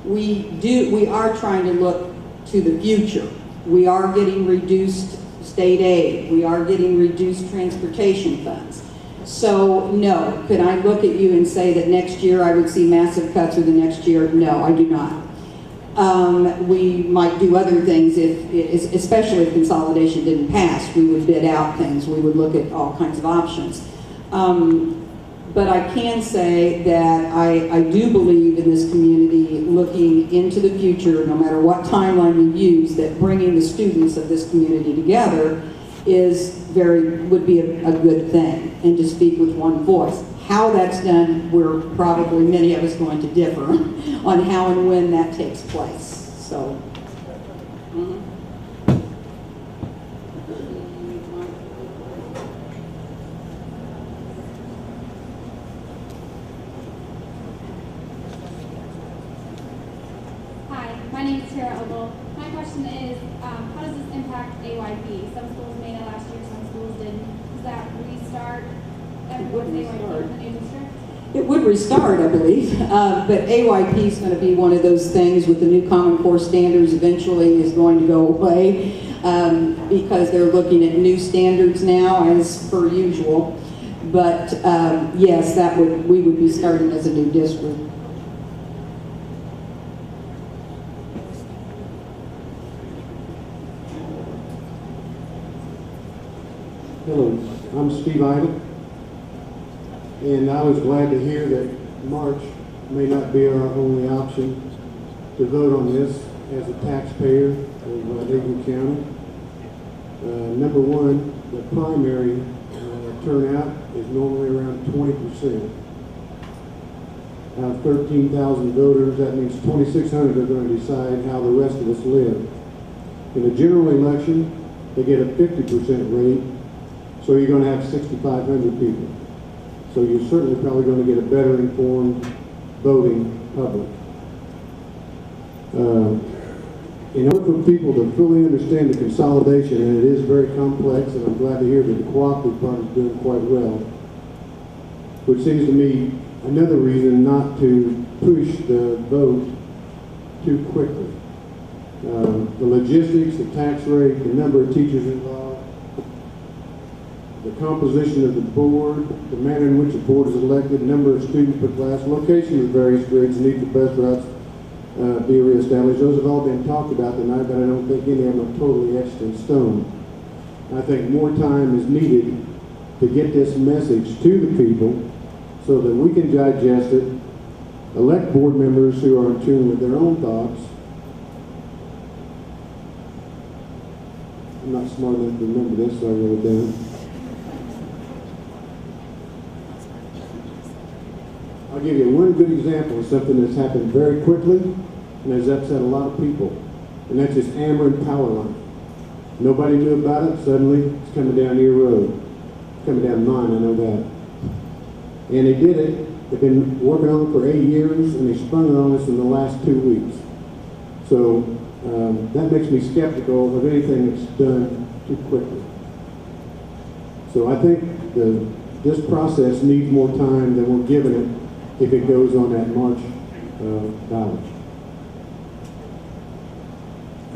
We are trying to look to the future. We are getting reduced state aid. We are getting reduced transportation funds. So no, could I look at you and say that next year I would see massive cuts or the next year? No, I do not. We might do other things especially if consolidation didn't pass. We would bid out things. We would look at all kinds of options. But I can say that I do believe in this community looking into the future, no matter what timeline we use, that bringing the students of this community together would be a good thing, and to speak with one voice. How that's done, we're probably, many of us, going to differ on how and when that takes place. So. My name is Tara Ogle. My question is, how does this impact AYP? Some schools made it last year, some schools didn't. Does that restart everyone's AYP in the new district? It would restart, I believe, but AYP is going to be one of those things with the new Common Core standards eventually is going to go away because they're looking at new standards now as per usual. But yes, we would be starting as a new district. Hello, I'm Steve Idle, and I was glad to hear that March may not be our only option to vote on this as a taxpayer of Eagle County. Number one, the primary turnout is normally around 20%. Out of 13,000 voters, that means 2,600 are going to decide how the rest of us live. In a general election, they get a 50% rate. So you're going to have 6,500 people. So you're certainly probably going to get a better informed voting public. In order for people to fully understand the consolidation, and it is very complex, and I'm glad to hear that the cooperative part is doing quite well, which seems to me another reason not to push the vote too quickly. The logistics, the tax rate, the number of teachers involved, the composition of the board, the manner in which the board is elected, number of students per class, location of various grades, need for bus routes be reestablished. Those have all been talked about tonight, but I don't think any of them are totally etched in stone. I think more time is needed to get this message to the people so that we can digest it, elect board members who are in tune with their own thoughts. I'm not smart enough to remember this, so I wrote it down. I'll give you one good example of something that's happened very quickly and has upset a lot of people, and that's this Ameren power line. Nobody knew about it. Suddenly, it's coming down your road. It's coming down mine, I know that. And they did it. They've been working on it for 8 years, and they sprung it on us in the last 2 weeks. So that makes me skeptical of anything that's done too quickly. So I think this process needs more time than we're giving it if it goes on that March ballot.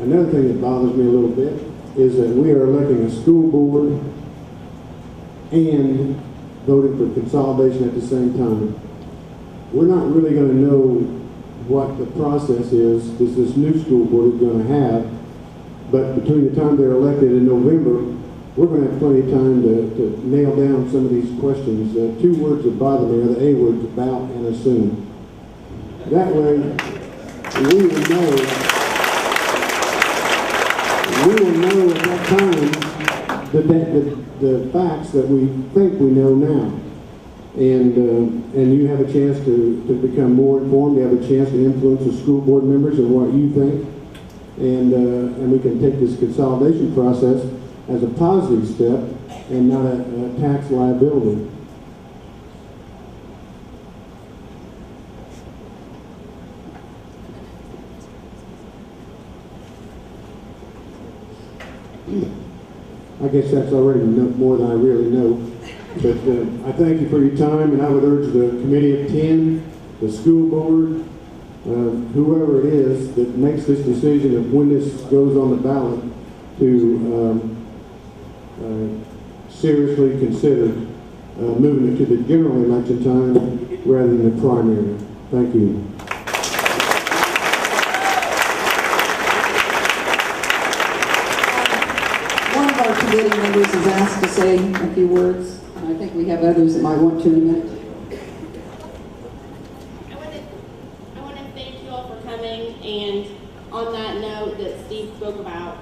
Another thing that bothers me a little bit is that we are electing a school board and voting for consolidation at the same time. We're not really going to know what the process is this new school board is going to have, but between the time they're elected in November, we're going to have plenty of time to nail down some of these questions. Two words that bother me are the A words, about and assume. That way, we will know at that time the facts that we think we know now. and you have a chance to become more informed. You have a chance to influence the school board members and what you think, and we can take this consolidation process as a positive step and not a tax liability. I guess that's already more than I really know. But I thank you for your time, and I would urge the committee of 10, the school board, whoever it is that makes this decision of when this goes on the ballot to seriously consider moving it to the general election time rather than the primary. Thank you. One of our committee members is asked to say a few words. I think we have others that might want to in a minute. I want to thank you all for coming, and on that note that Steve spoke about,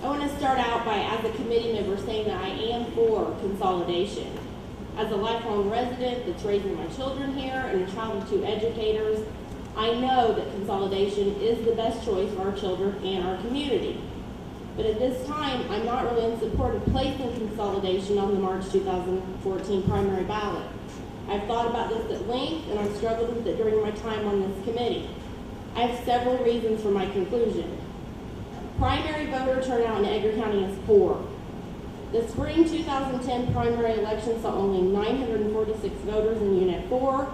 I want to start out by, as a committee member, saying that I am for consolidation. As a lifelong resident that's raising my children here and a child of 2 educators, I know that consolidation is the best choice for our children and our community. But at this time, I'm not really in support of placing consolidation on the March 2014 primary ballot. I've thought about this at length, and I've struggled with it during my time on this committee. I have several reasons for my conclusion. Primary voter turnout in Edgar County is poor. The spring 2010 primary election saw only 946 voters in Unit 4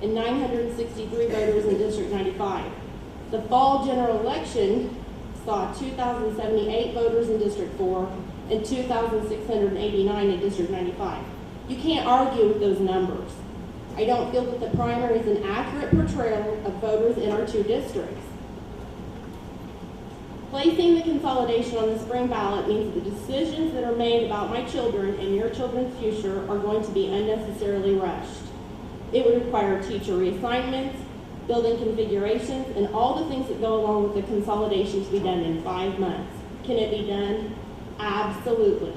and 963 voters in District 95. The fall general election saw 2,078 voters in District 4 and 2,689 in District 95. You can't argue with those numbers. I don't feel that the primary is an accurate portrayal of voters in our 2 districts. Placing the consolidation on the spring ballot means that the decisions that are made about my children and your children's future are going to be unnecessarily rushed. It would require teacher reassignments, building configurations, and all the things that go along with the consolidation to be done in 5 months. Can it be done? Absolutely.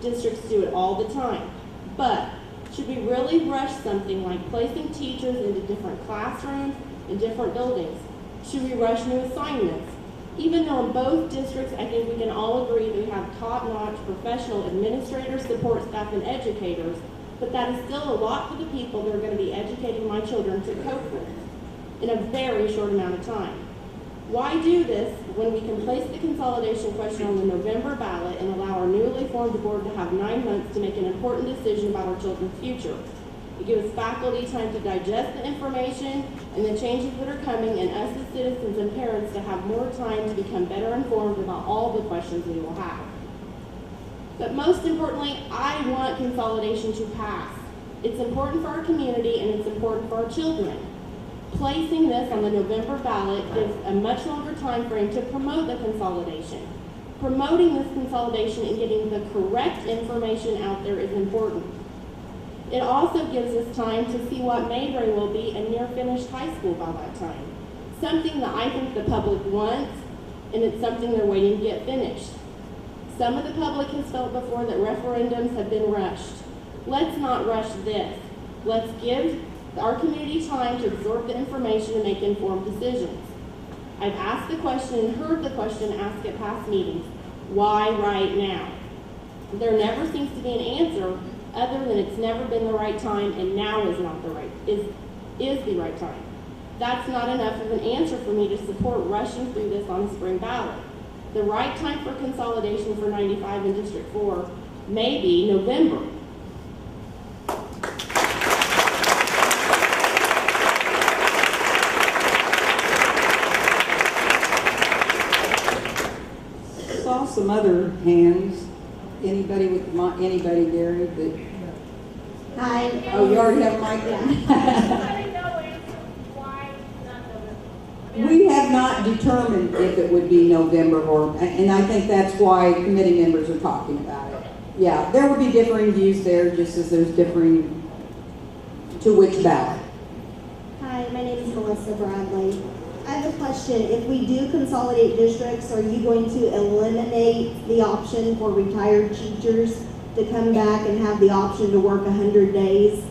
Districts do it all the time. But should we really rush something like placing teachers into different classrooms in different buildings? Should we rush new assignments? Even though in both districts, I think we can all agree that we have top-notch professional administrators, support staff, and educators, but that is still a lot for the people that are going to be educating my children to cope with in a very short amount of time. Why do this when we can place the consolidation question on the November ballot and allow our newly formed board to have 9 months to make an important decision about our children's future? It gives faculty time to digest the information and the changes that are coming, and us as citizens and parents to have more time to become better informed about all the questions we will have. But most importantly, I want consolidation to pass. It's important for our community and it's important for our children. Placing this on the November ballot gives a much longer time frame to promote the consolidation. Promoting this consolidation and getting the correct information out there is important. It also gives us time to see what Mayberry will be a near-finished high school by that time. Something that I think the public wants, and it's something they're waiting to get finished. Some of the public has felt before that referendums have been rushed. Let's not rush this. Let's give our community time to absorb the information and make informed decisions. I've asked the question and heard the question asked at past meetings. Why right now? There never seems to be an answer other than it's never been the right time and now is not the right, is the right time. That's not enough of an answer for me to support rushing through this on the spring ballot. The right time for consolidation for 95 and District 4 may be November. Saw some other hands. Anybody with anybody, Gary? That, Hi. oh, you already have a mic? We have not determined if it would be November or, and I think that's why committee members are talking about it. Yeah, there would be differing views there, just as there's differing to which ballot. Hi, my name is Melissa Bradley. I have a question. If we do consolidate districts, are you going to eliminate the option for retired teachers to come back and have the option to work 100 days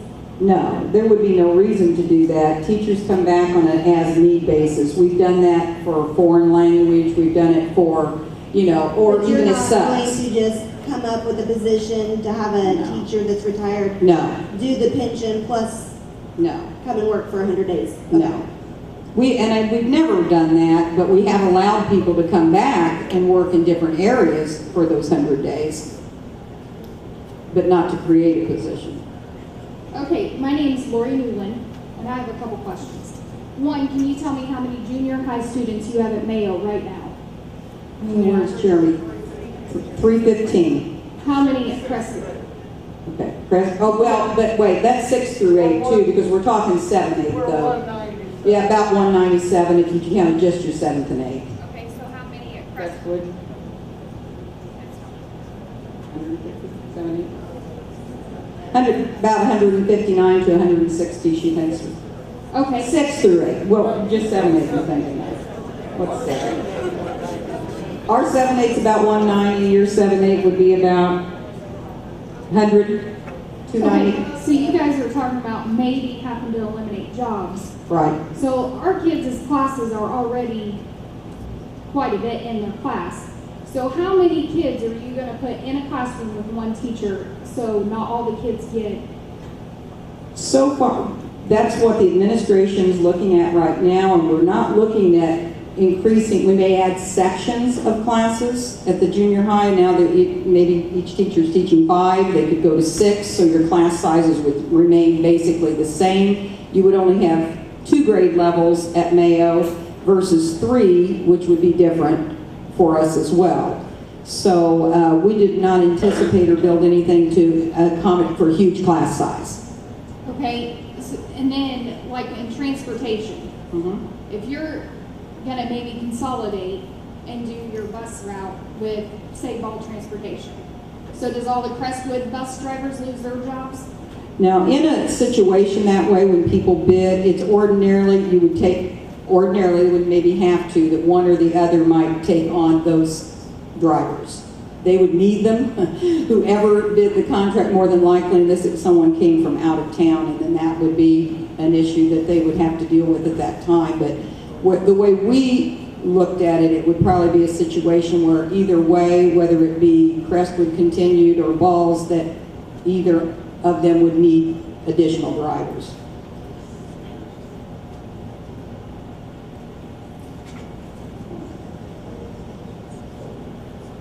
No, there would be no reason to do that. Teachers come back on an as-need basis. We've done that for foreign language, we've done it for, or But you're even not as going subs. to just come up with a position to have a No. teacher that's retired No, do the pension plus no, come and work for 100 days? no. We've never done that, but we have allowed people to come back and work in different areas for those 100 days, but not to create a position. Okay, my name is Lori Newland, and I have a couple questions. One, can you tell me how many junior high students you have at Mayo right now? Where's Jeremy? 315. How many at Crestwood? Okay. But wait, that's 6 through 8 too, because we're talking 7, 8 We're though. 190. Yeah, about 197 if you count just your 7th and 8th. Okay, so how many at Crestwood? Crestwood. 100, about 159 to 160, she thinks. Okay. 6 through 8. Well, just 7, 8, I'm thinking. What's 7? Our 7, 8's about 190. Your 7, 8 would be about 100, 290. Okay, so you guys are talking about maybe having to eliminate jobs. Right. So our kids' classes are already quite a bit in their class. So how many kids are you going to put in a classroom with one teacher so not all the kids get? So far, that's what the administration is looking at right now, and we're not looking at increasing. We may add sections of classes at the junior high. Now that maybe each teacher is teaching 5, they could go to 6, so your class sizes would remain basically the same. You would only have 2 grade levels at Mayo versus 3, which would be different for us as well. So we did not anticipate or build anything to accommodate for huge class size. Okay, so, and then like in transportation, if you're gonna maybe consolidate and do your bus route with, say, Ball Transportation, so does all the Crestwood bus drivers lose their jobs? Now, in a situation that way, when people bid, it's ordinarily they would maybe have to, that one or the other might take on those drivers. They would need them. Whoever bid the contract, more than likely, unless if someone came from out of town, and then that would be an issue that they would have to deal with at that time. But the way we looked at it, it would probably be a situation where either way, whether it be Crestwood continued or Balls, that either of them would need additional drivers.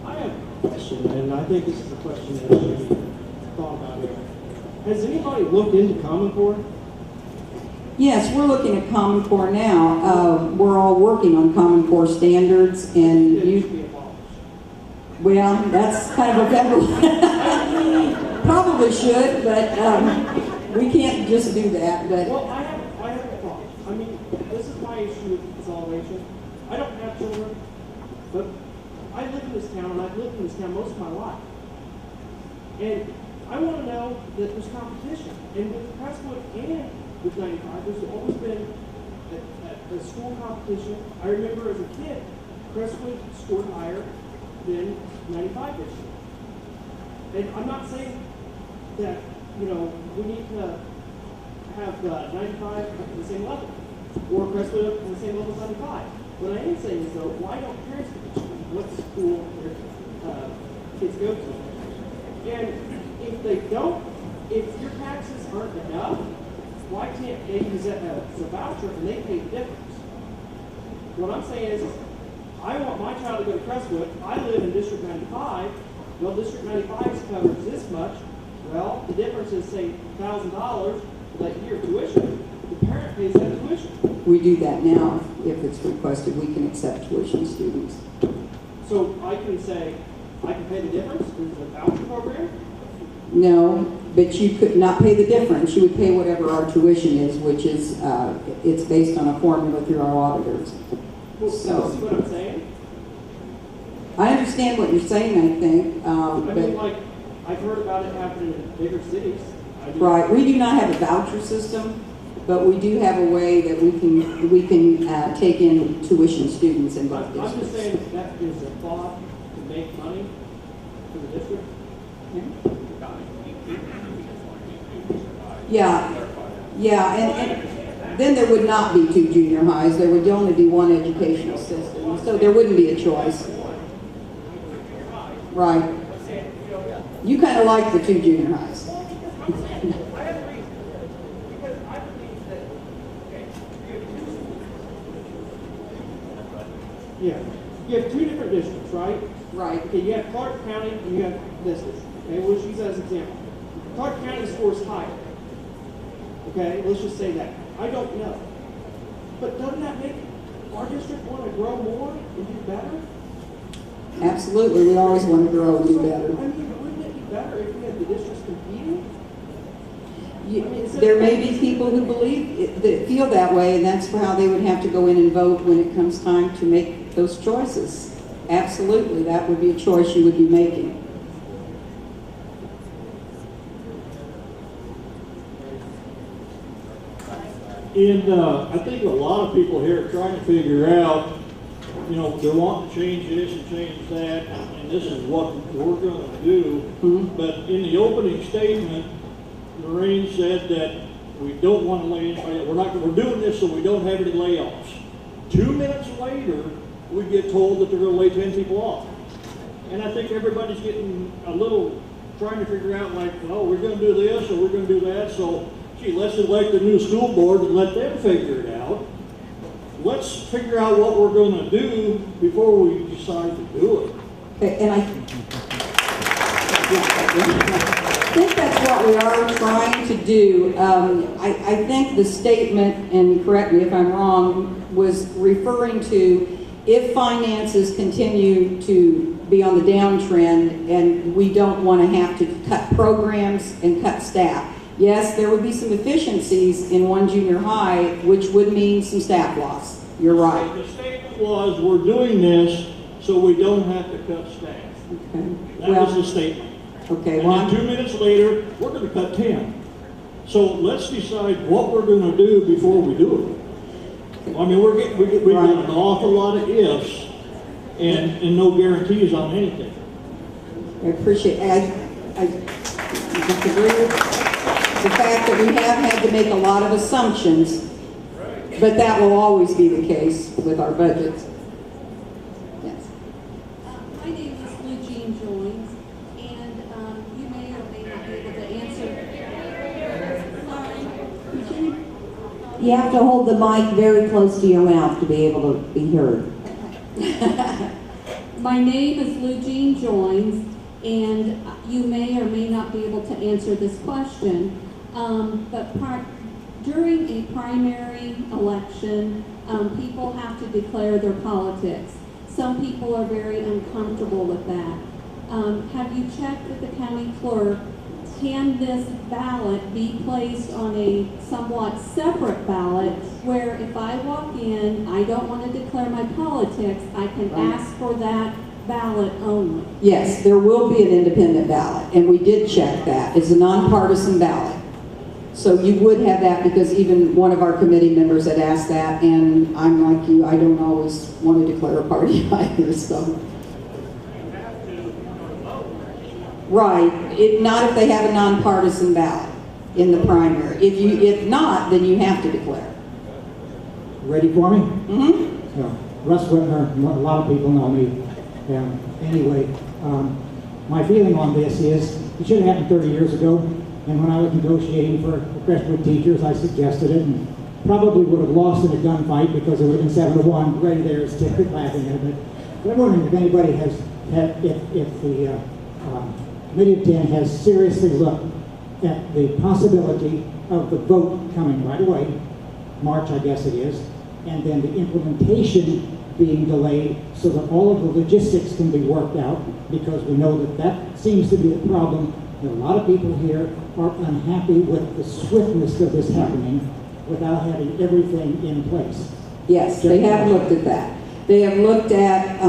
I have a question, and I think this is a question that should be thought about here. Has anybody looked into Common Core? Yes, we're looking at Common Core now. We're all working on Common Core standards, and It should be abolished. well, that's kind of a federal. Probably should, but we can't just do that. But Well, I have a thought. I mean, this is my issue with consolidation. I don't have children, but I live in this town, and I've lived in this town most of my life. And I want to know that there's competition. And with Crestwood and with 95, there's always been a school competition. I remember as a kid, Crestwood scored higher than 95 this year. And I'm not saying that, we need to have 95 at the same level, or Crestwood up at the same level as 95. What I am saying is, though, why don't parents get to choose what school their kids go to? And if they don't, if your taxes aren't enough, why can't they use that as a voucher and they pay the difference? What I'm saying is, I want my child to go to Crestwood. I live in District 95. Well, District 95 covers this much. Well, the difference is, say, $1,000 for that year of tuition. The parent pays that tuition. we do that now. If it's requested, we can accept tuition students. So I can say, I can pay the difference. There's a voucher program. No, but you could not pay the difference. You would pay whatever our tuition is, which is it's based on a formula through our auditors. Well, So- see what I'm saying? I understand what you're saying. I think, I mean, but like, I've heard about it happening in bigger cities. right, we do not have a voucher system, but we do have a way that we can take in tuition students in both I'm just districts. saying that is a thought to make money for the district. Yeah, Yeah, and then there would not be 2 junior highs. There would only be 1 educational system. So there wouldn't be a choice. Right. You kind of like the 2 junior highs. Yeah. You have 2 different districts, right? Right. Okay, you have Clark County and you have this district. Okay, we'll just use that as an example. Clark County scores higher. Okay, let's just say that. I don't know. But doesn't that make our district want to grow more and do better? Absolutely. We always want to grow and do So, better. I mean, wouldn't it be better if we had the districts competing? There may be people who that feel that way, and that's how they would have to go in and vote when it comes time to make those choices. Absolutely, that would be a choice you would be making. And I think a lot of people here are trying to figure out, you know, they're wanting to change this and change that, and this is what we're going to do. Mm-hmm. But in the opening statement, Lorraine said that we don't want to lay anybody. We're doing this so we don't have any layoffs. 2 minutes later, we get told that they're going to lay 10 people off. And I think everybody's getting a little trying to figure out, like, oh, we're going to do this or we're going to do that. So, gee, let's elect a new school board and let them figure it out. Let's figure out what we're going to do before we decide to do it. Okay, and I think that's what we are trying to do. I think the statement, and correct me if I'm wrong, was referring to if finances continue to be on the downtrend and we don't want to have to cut programs and cut staff. Yes, there would be some efficiencies in 1 junior high, which would mean some staff loss. You're right. The statement was, we're doing this so we don't have to cut staff. Okay. That was the statement. Okay, And well, then 2 minutes later, we're going to cut 10. So let's decide what we're going to do before we do it. I mean, we've got an awful lot of ifs and no guarantees on anything. I appreciate, I disagree with the fact that we have had to make a lot of assumptions, but that will always be the case with our budgets. Yes. My name is Lou Jean Joins, and you may or may not be able to answer. You have to hold the mic very close to your mouth to be able to be heard. My name is Lou Jean Joins, and you may or may not be able to answer this question. But during a primary election, people have to declare their politics. Some people are very uncomfortable with that. Have you checked with the county clerk? Can this ballot be placed on a somewhat separate ballot where if I walk in, I don't want to declare my politics, I can ask for that ballot only? Yes, there will be an independent ballot, and we did check that. It's a nonpartisan ballot. So you would have that, because even one of our committee members had asked that, and I'm like you, I don't always want to declare a party either, so. Right, not if they have a nonpartisan ballot in the primary. If not, then you have to declare. Ready for me? Mm-hmm. Yeah. Russ Whitner, a lot of people know me. Anyway, my feeling on this is it should have happened 30 years ago. And when I was negotiating for Crestwood teachers, I suggested it, and probably would have lost in a gunfight because it would have been 7-1. Ray there is laughing at it. But I'm wondering if anybody has, if the Committee of 10 has seriously looked at the possibility of the vote coming right away, March I guess it is, and then the implementation being delayed so that all of the logistics can be worked out, because we know that that seems to be the problem. A lot of people here are unhappy with the swiftness of this happening without having everything in place. Yes, they have looked at that. They have looked at,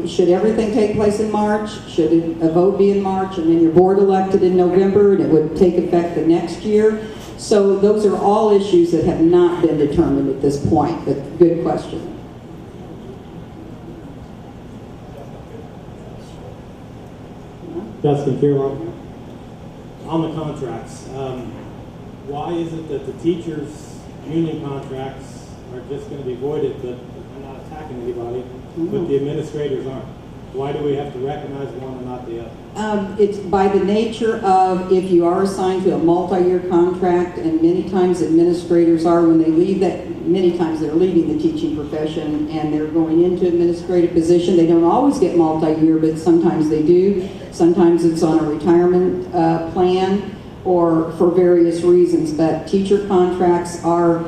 should everything take place in March? Should a vote be in March and then your board elected in November and it would take effect the next year? So those are all issues that have not been determined at this point, but good question. Justin Kirlock. On the contracts, why is it that the teachers' union contracts are just going to be voided, but I'm not attacking anybody, but the administrators aren't? Why do we have to recognize one and not the other? It's by the nature of if you are assigned to a multi-year contract, and many times administrators are, when they leave that, many times they're leaving the teaching profession and they're going into administrative position. They don't always get multi-year, but sometimes they do. Sometimes it's on a retirement plan or for various reasons, but teacher contracts are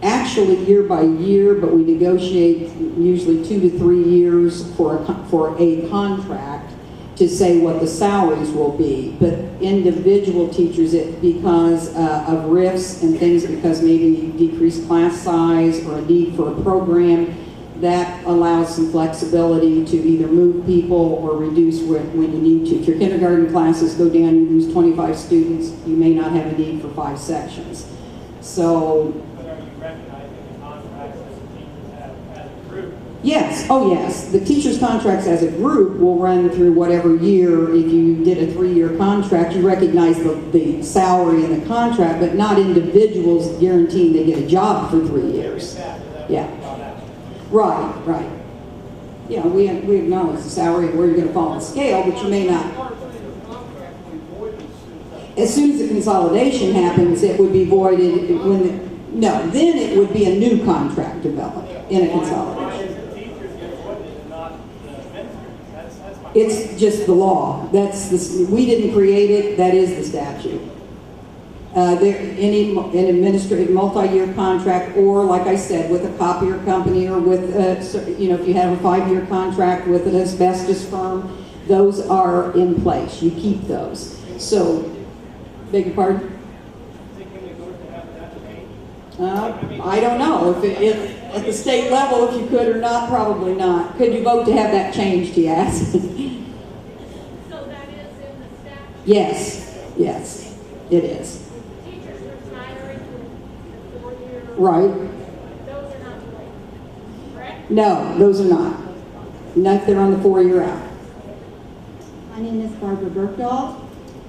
actually year by year, but we negotiate usually 2 to 3 years for a contract to say what the salaries will be. But individual teachers, because of RIFs and things, because maybe decreased class size or a need for a program, that allows some flexibility to either move people or reduce when you need to. If your kindergarten classes go down, you lose 25 students, you may not have a need for 5 sections. So, yes, oh yes. The teachers' contracts as a group will run through whatever year. If you did a 3-year contract, you recognize the salary in the contract, but not individuals guaranteeing they get a job for 3 years. Yeah. Right. Yeah, we acknowledge the salary and where you're going to fall on the scale, but you may not. As soon as the consolidation happens, it would be voided no, then it would be a new contract developed in a consolidation. It's just the law. We didn't create it. That is the statute. An administrative multi-year contract, or like I said, with a copier company, or with if you have a 5-year contract with an asbestos firm, those are in place. You keep those. So, beg your pardon? I don't know if at the state level if you could or not. Probably not. Could you vote to have that changed? He asked. So that is in the statute? Yes, it is. Teachers retiring with 4-year. Right. Those are not related, correct? No, those are not. Not if they're on the 4-year out. My name is Barbara Berkdahl,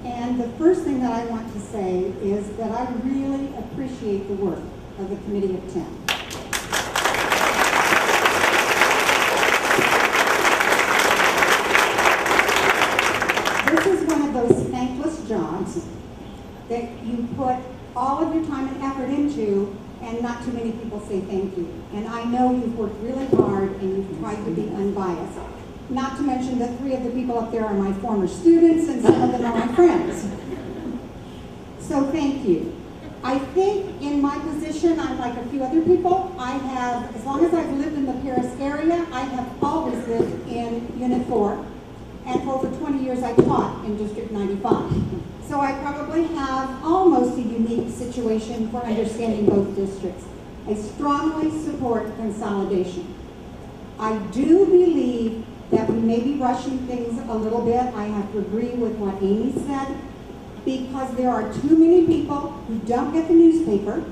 and the first thing that I want to say is that I really appreciate the work of the Committee of 10. This is one of those thankless jobs that you put all of your time and effort into, and not too many people say thank you. And I know you've worked really hard and you've tried to be unbiased. Not to mention that 3 of the people up there are my former students and some of them are my friends. So thank you. I think in my position, unlike a few other people, I have, as long as I've lived in the Paris area, I have always lived in Unit 4. And for over 20 years I taught in District 95. So I probably have almost a unique situation for understanding both districts. I strongly support consolidation. I do believe that we may be rushing things a little bit. I have to agree with what Amy said, because there are too many people who don't get the newspaper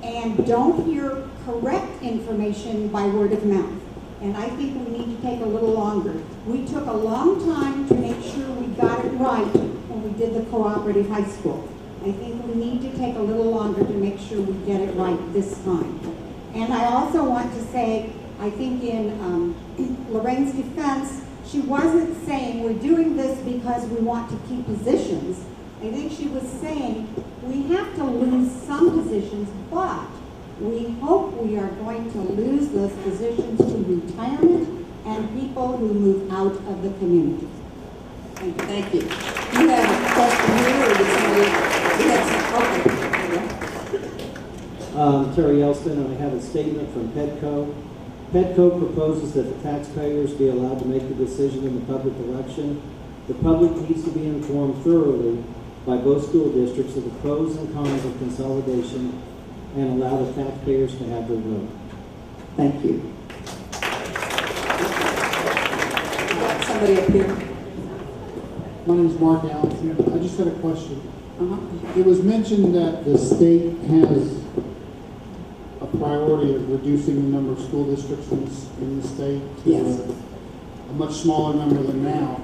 and don't hear correct information by word of mouth. And I think we need to take a little longer. We took a long time to make sure we got it right when we did the cooperative high school. I think we need to take a little longer to make sure we get it right this time. And I also want to say, I think in Lorraine's defense, she wasn't saying we're doing this because we want to keep positions. I think she was saying we have to lose some positions, but we hope we are going to lose those positions to retirement and people who move out of the community. Thank you. You have a question here, or did somebody? You have some, okay. Terry Elston, and I have a statement from Petco. Petco proposes that the taxpayers be allowed to make the decision in the public election. The public needs to be informed thoroughly by both school districts of the pros and cons of consolidation and allow the taxpayers to have their vote. Thank you. Somebody up here. My name is Mark Allison. I just had a question. It was mentioned that the state has a priority of reducing the number of school districts in the state to a much smaller number than now.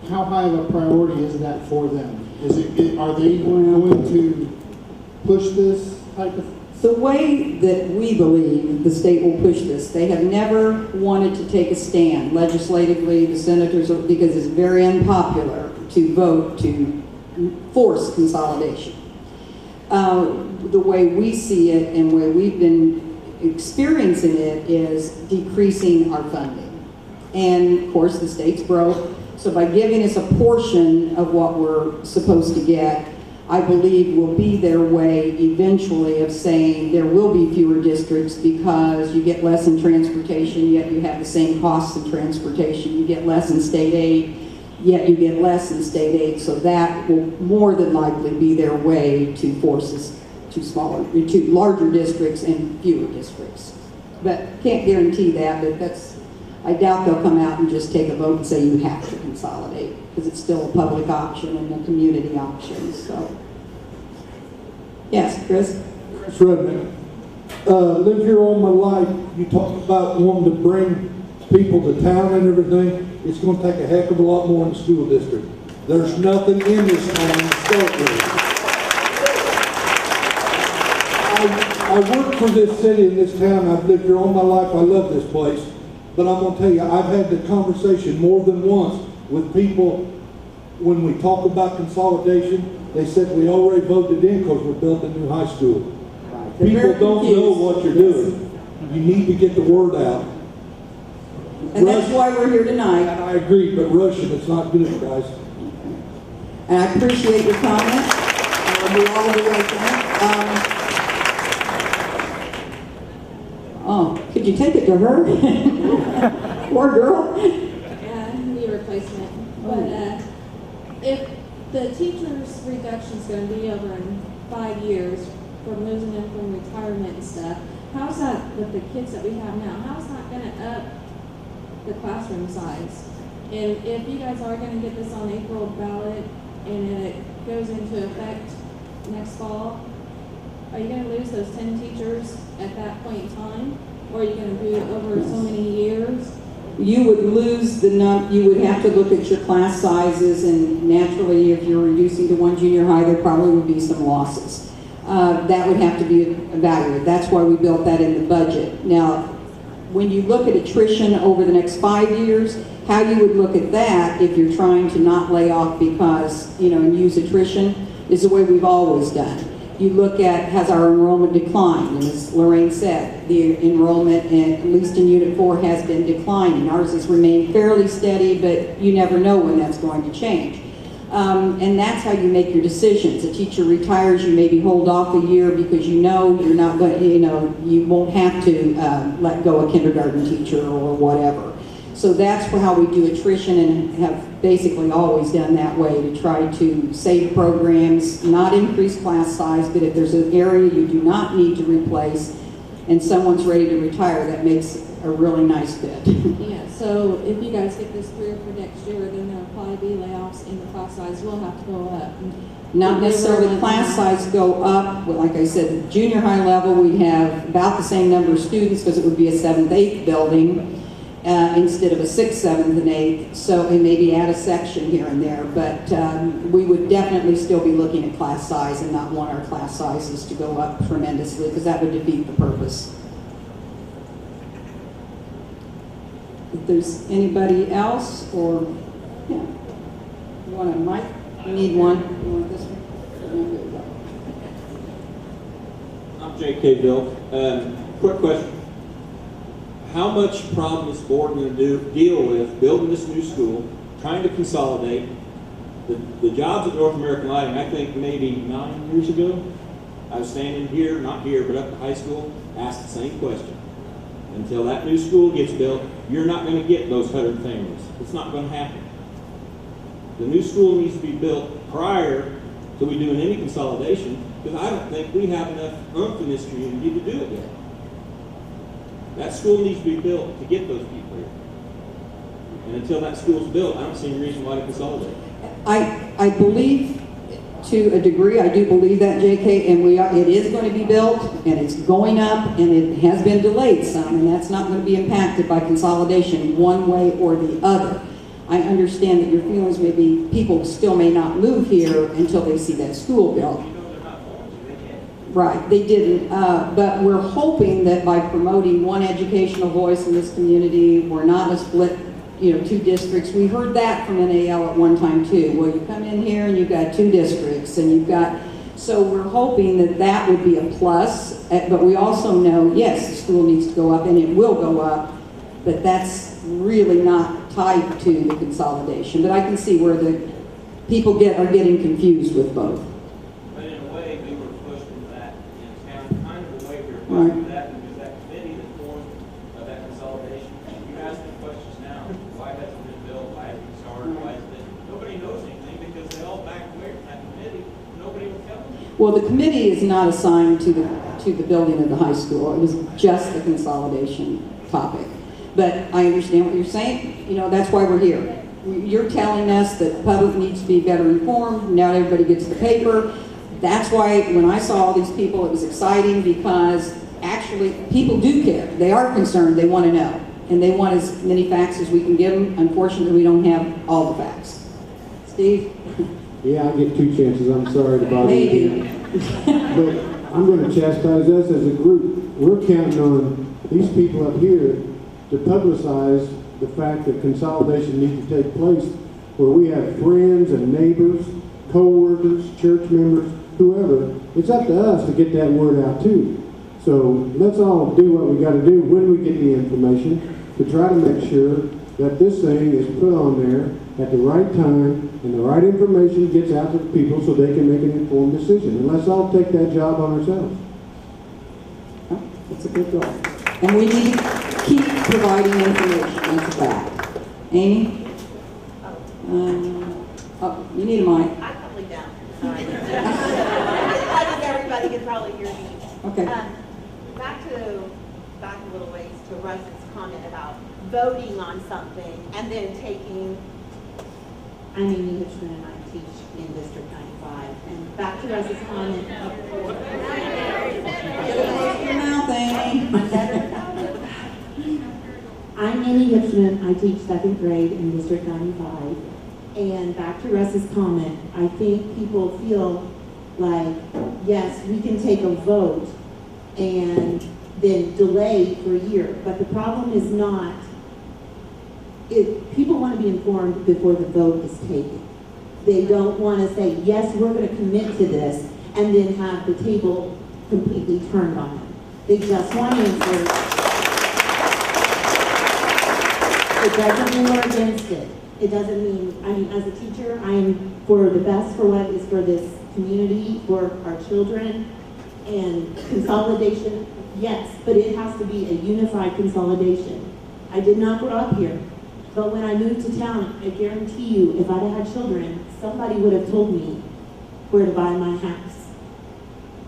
How high of a priority is that for them? Are they going to push this type of? The way that we believe the state will push this, they have never wanted to take a stand legislatively, the senators, because it's very unpopular to vote to force consolidation. The way we see it and where we've been experiencing it is decreasing our funding. And of course the state's broke, so by giving us a portion of what we're supposed to get, I believe will be their way eventually of saying there will be fewer districts because you get less in transportation, yet you have the same costs in transportation. You get less in state aid, yet you get less in state aid. So that will more than likely be their way to force us to larger districts and fewer districts. But can't guarantee that, but I doubt they'll come out and just take a vote and say you have to consolidate, because it's still a public option and a community option, so. Yes, Chris? Chris Rudnick. Lived here all my life. You talk about wanting to bring people to town and everything. It's going to take a heck of a lot more in the school district. There's nothing in this town to start with. I work for this city and this town. I've lived here all my life. I love this place. But I'm going to tell you, I've had the conversation more than once with people when we talk about consolidation. They said we already voted in because we're building a new high school. Right. People don't know what you're doing. You need to get the word out. And that's why we're here tonight. I agree, but rushing, it's not good, guys. And I appreciate your comment. We all do like that. Oh, could you take it to her? Poor girl. Yeah, knee replacement. But if the teachers' reduction is going to be over in 5 years from losing them from retirement and stuff, how's that with the kids that we have now? How's that going to up the classroom size? And if you guys are going to get this on April ballot and it goes into effect next fall, are you going to lose those 10 teachers at that point in time? Or are you going to do it over so many years? You would lose you would have to look at your class sizes, and naturally if you're reducing to one junior high, there probably would be some losses. That would have to be evaluated. That's why we built that in the budget. Now, when you look at attrition over the next 5 years, how you would look at that if you're trying to not lay off because, and use attrition is the way we've always done. You look at, has our enrollment declined? And as Lorraine said, the enrollment, at least in Unit 4, has been declining. Ours has remained fairly steady, but you never know when that's going to change. And that's how you make your decisions. A teacher retires, you maybe hold off a year because you're not going, you won't have to let go a kindergarten teacher or whatever. So that's how we do attrition, and have basically always done that way to try to save programs, not increase class size, but if there's an area you do not need to replace and someone's ready to retire, that makes a really nice fit. Yeah, so if you guys get this through for next year, then there'll probably be layoffs and the class size will have to go up. Not necessarily class size go up, but like I said, the junior high level, we'd have about the same number of students because it would be a 7th, 8th building. Instead of a 6th, 7th, and 8th, so and maybe add a section here and there, but we would definitely still be looking at class size and not want our class sizes to go up tremendously because that would defeat the purpose. If there's anybody else, or yeah, you want a mic? You need one. You want this one? I'm J.K. Bill. Quick question. How much problem is the board going to deal with building this new school, trying to consolidate? The jobs at North American Lighting, I think maybe 9 years ago, I was standing here, not here, but up at high school, asked the same question. Until that new school gets built, you're not going to get those 100 families. It's not going to happen. The new school needs to be built prior to we doing any consolidation, because I don't think we have enough oomph in this community to do it yet. That school needs to be built to get those people here. And until that school's built, I don't see any reason why to consolidate. I believe, to a degree, I do believe that, JK, and it is going to be built, and it's going up, and it has been delayed some, and that's not going to be impacted by consolidation one way or the other. I understand that your feelings may be people still may not move here until they see that school built. Right, they didn't, but we're hoping that by promoting one educational voice in this community, we're not a split, two districts. We heard that from NAL at one time too. Well, you come in here and you've got 2 districts and you've got, so we're hoping that that would be a plus, but we also know, yes, the school needs to go up and it will go up, but that's really not tied to the consolidation. But I can see where the people are getting confused with both. But in a way, we were pushed into that in town, kind of a way we were pushed into that because that committee that formed of that consolidation, you ask them questions now, why hasn't it been built, why hasn't it started, why hasn't it, nobody knows anything because they all backed away from that committee, nobody will tell them. Well, the committee is not assigned to the building of the high school. It was just the consolidation topic. But I understand what you're saying. That's why we're here. You're telling us that the public needs to be better informed. Now everybody gets the paper. That's why when I saw all these people, it was exciting because actually people do care. They are concerned. They want to know. And they want as many facts as we can give them. Unfortunately, we don't have all the facts. Steve? Yeah, I get 2 chances. I'm sorry to bother Maybe. you. But I'm going to chastise us as a group. We're counting on these people up here to publicize the fact that consolidation needs to take place, where we have friends and neighbors, co-workers, church members, whoever. It's up to us to get that word out too. So let's all do what we got to do when we get the information to try to make sure that this thing is put on there at the right time and the right information gets out to the people so they can make an informed decision. And let's all take that job on ourselves. That's a good goal. And we need to keep providing information. That's a fact. Amy? You need a mic. I'm probably down. Sorry. I think everybody can probably hear me. Okay. Back a little ways to Russ's comment about voting on something and then taking. I'm Amy Hitchman and I teach in District 95. And back to Russ's comment. I'm Amy Hitchman. I teach 2nd grade in District 95. And back to Russ's comment, I think people feel like, yes, we can take a vote and then delay for a year. But the problem is not, people want to be informed before the vote is taken. They don't want to say, yes, we're going to commit to this, and then have the table completely turned on them. They just want answers. It doesn't mean we're against it. It doesn't mean, as a teacher, I am for the best for what is for this community, for our children, and consolidation, yes, but it has to be a unified consolidation. I did not grow up here, but when I moved to town, I guarantee you, if I'd had children, somebody would have told me where to buy my house.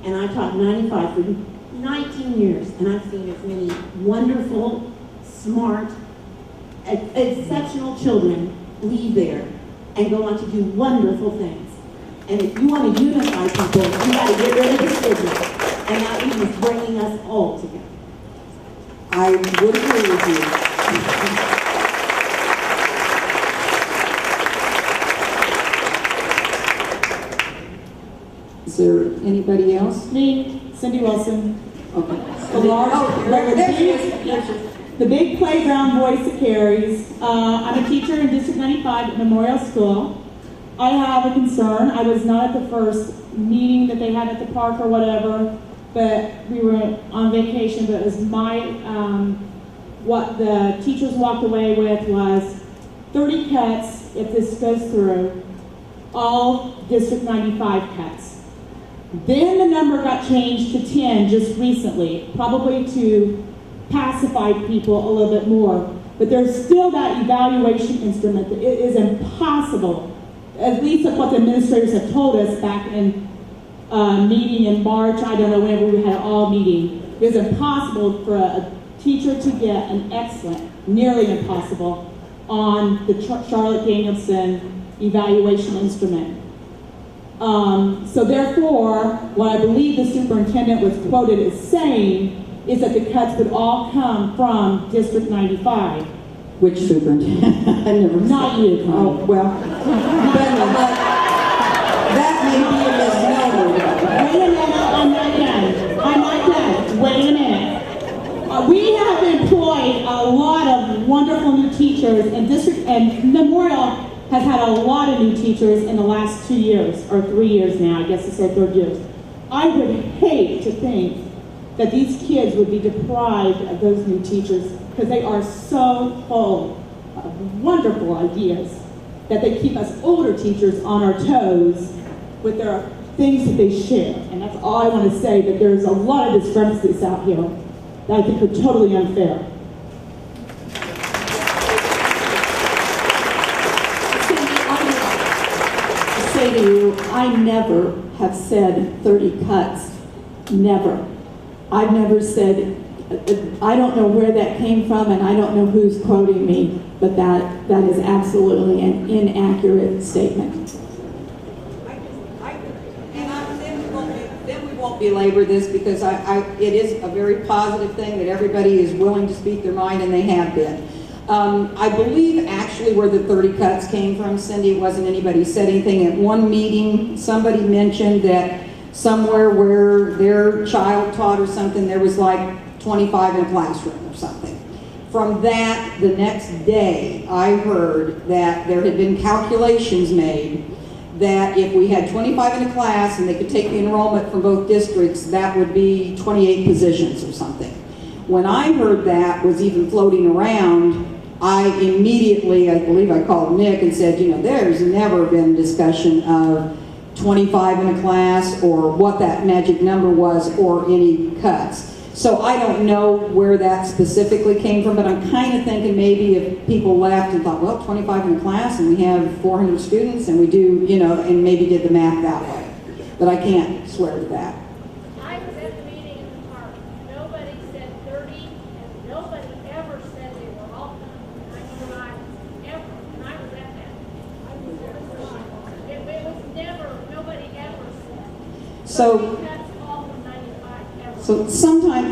And I taught 95 for 19 years, and I've seen as many wonderful, smart, exceptional children leave there and go on to do wonderful things. And if you want to unify people, you got to get rid of the stigma. And that means bringing us all together. I would agree with you. Is there anybody else? Me, Cindy Wilson. Okay. The big playground voice that carries. I'm a teacher in District 95 at Memorial School. I have a concern. I was not at the first meeting that they had at the park or whatever, but we were on vacation, but it was what the teachers walked away with was 30 cuts, if this goes through, all District 95 cuts. Then the number got changed to 10 just recently, probably to pacify people a little bit more. But there's still that evaluation instrument that it is impossible, at least of what the administrators have told us back in meeting in March, I don't know whenever we had all meeting. It is impossible for a teacher to get an excellent, nearly impossible, on the Charlotte Danielson evaluation instrument. So therefore, what I believe the superintendent was quoted as saying is that the cuts would all come from District 95. Which superintendent? I never Not said. you, Connie. Oh, well, but that may be a misnomer. Wait a minute, I'm not done. I'm not done. Wait a minute. We have employed a lot of wonderful new teachers, and Memorial has had a lot of new teachers in the last 2 years, or 3 years now, I guess it's their third year. I would hate to think that these kids would be deprived of those new teachers because they are so full of wonderful ideas that they keep us older teachers on our toes with their things that they share. And that's all I want to say, that there's a lot of discrepancies out here that I think are totally unfair. Say to you, I never have said 30 cuts. Never. I've never said, I don't know where that came from and I don't know who's quoting me, but that is absolutely an inaccurate statement. Then we won't belabor this because it is a very positive thing that everybody is willing to speak their mind, and they have been. I believe actually where the 30 cuts came from, Cindy, it wasn't anybody said anything. At one meeting, somebody mentioned that somewhere where their child taught or something, there was like 25 in a classroom or something. From that, the next day, I heard that there had been calculations made that if we had 25 in a class and they could take the enrollment from both districts, that would be 28 positions or something. When I heard that was even floating around, I immediately, I believe I called Nick and said, you know, there's never been discussion of 25 in a class or what that magic number was or any cuts. So I don't know where that specifically came from, but I'm kind of thinking maybe if people left and thought, well, 25 in a class and we have 400 students and we do, you know, and maybe did the math that way. But I can't swear to that. I was at the meeting in the park. Nobody said 30, and nobody ever said they were all done. I survived ever, and I was at that. It was never, nobody ever said. So sometimes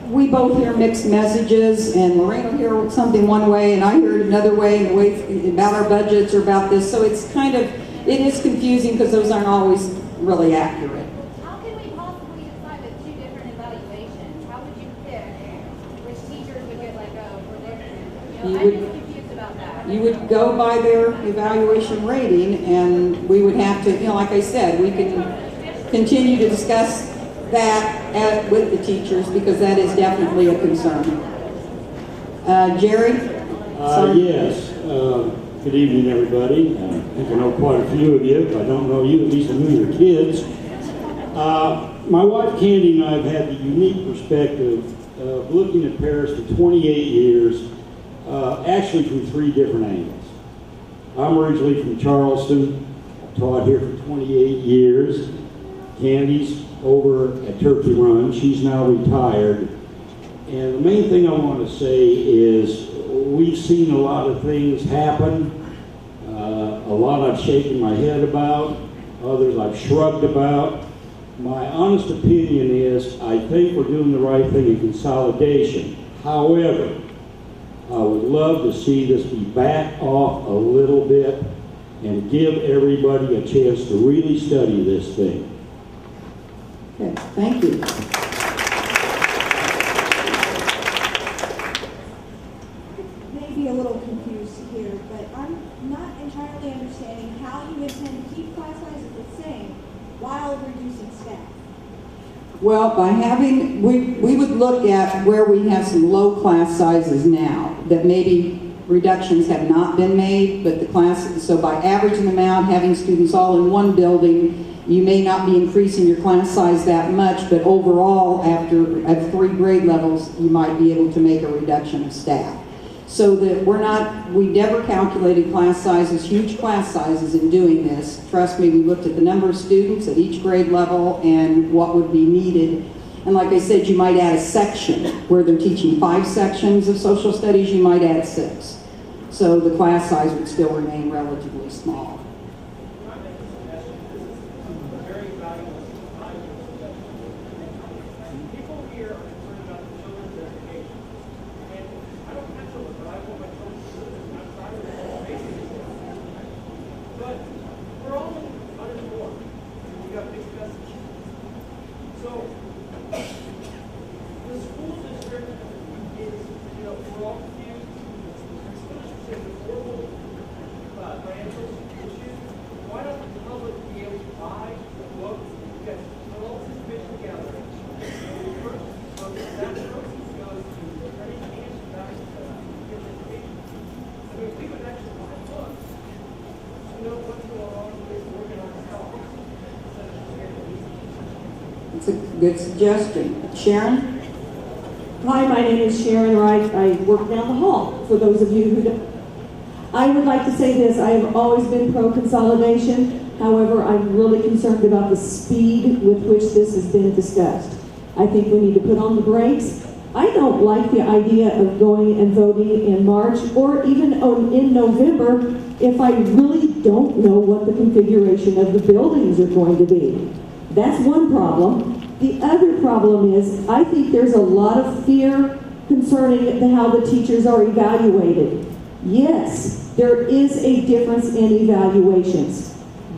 we both hear mixed messages, and Lorraine will hear something one way, and I hear it another way, and the way about our budgets or about this. So it's kind of, it is confusing because those aren't always really accurate. How can we possibly decide with two different evaluations? How would you pick which teachers would get let go for this? You know, I'm just confused about that. You would go by their evaluation rating, and we would have to, you know, like I said, we can continue to discuss that with the teachers because that is definitely a concern. Jerry? Yes. Good evening, everybody. I think I know quite a few of you. If I don't know you, at least I know your kids. My wife Candy and I have had the unique perspective of looking at Paris for 28 years, actually from 3 different angles. I'm originally from Charleston. I've taught here for 28 years. Candy's over at Turkey Run. She's now retired. And the main thing I want to say is we've seen a lot of things happen. A lot I've shaken my head about. Others I've shrugged about. My honest opinion is I think we're doing the right thing in consolidation. However, I would love to see this be backed off a little bit and give everybody a chance to really study this thing. Okay, thank you. Maybe a little confused here, but I'm not entirely understanding how you intend to keep class sizes the same while reducing staff. Well, by having, we would look at where we have some low class sizes now, that maybe reductions have not been made, but the classes, so by averaging them out, having students all in one building, you may not be increasing your class size that much, but overall, at 3 grade levels, you might be able to make a reduction of staff. So that we never calculated class sizes, huge class sizes in doing this. Trust me, we looked at the number of students at each grade level and what would be needed. And like I said, you might add a section where they're teaching 5 sections of social studies, you might add 6. So the class size would still remain relatively small. People here are concerned about the children's education. And I don't have children, but I want my we're all confused. Since it's horrible financial issues, why don't the public be able to buy the books, get all this information together, and the first, that process goes to any answer back to get education. I mean, we would actually buy books to know what's going on with organized health. It's a good suggestion. Sharon? Hi, my name is Sharon Wright. I work down the hall, for those of you who don't. I would like to say this. I have always been pro-consolidation. However, I'm really concerned about the speed with which this has been discussed. I think we need to put on the brakes. I don't like the idea of going and voting in March or even in November if I really don't know what the configuration of the buildings are going to be. That's one problem. The other problem is I think there's a lot of fear concerning how the teachers are evaluated. Yes, there is a difference in evaluations.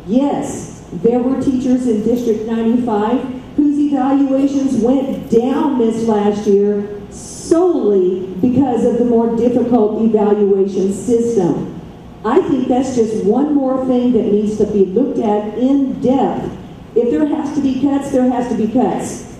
Yes, there were teachers in District 95 whose evaluations went down this last year solely because of the more difficult evaluation system. I think that's just one more thing that needs to be looked at in depth. If there has to be cuts, there has to be cuts.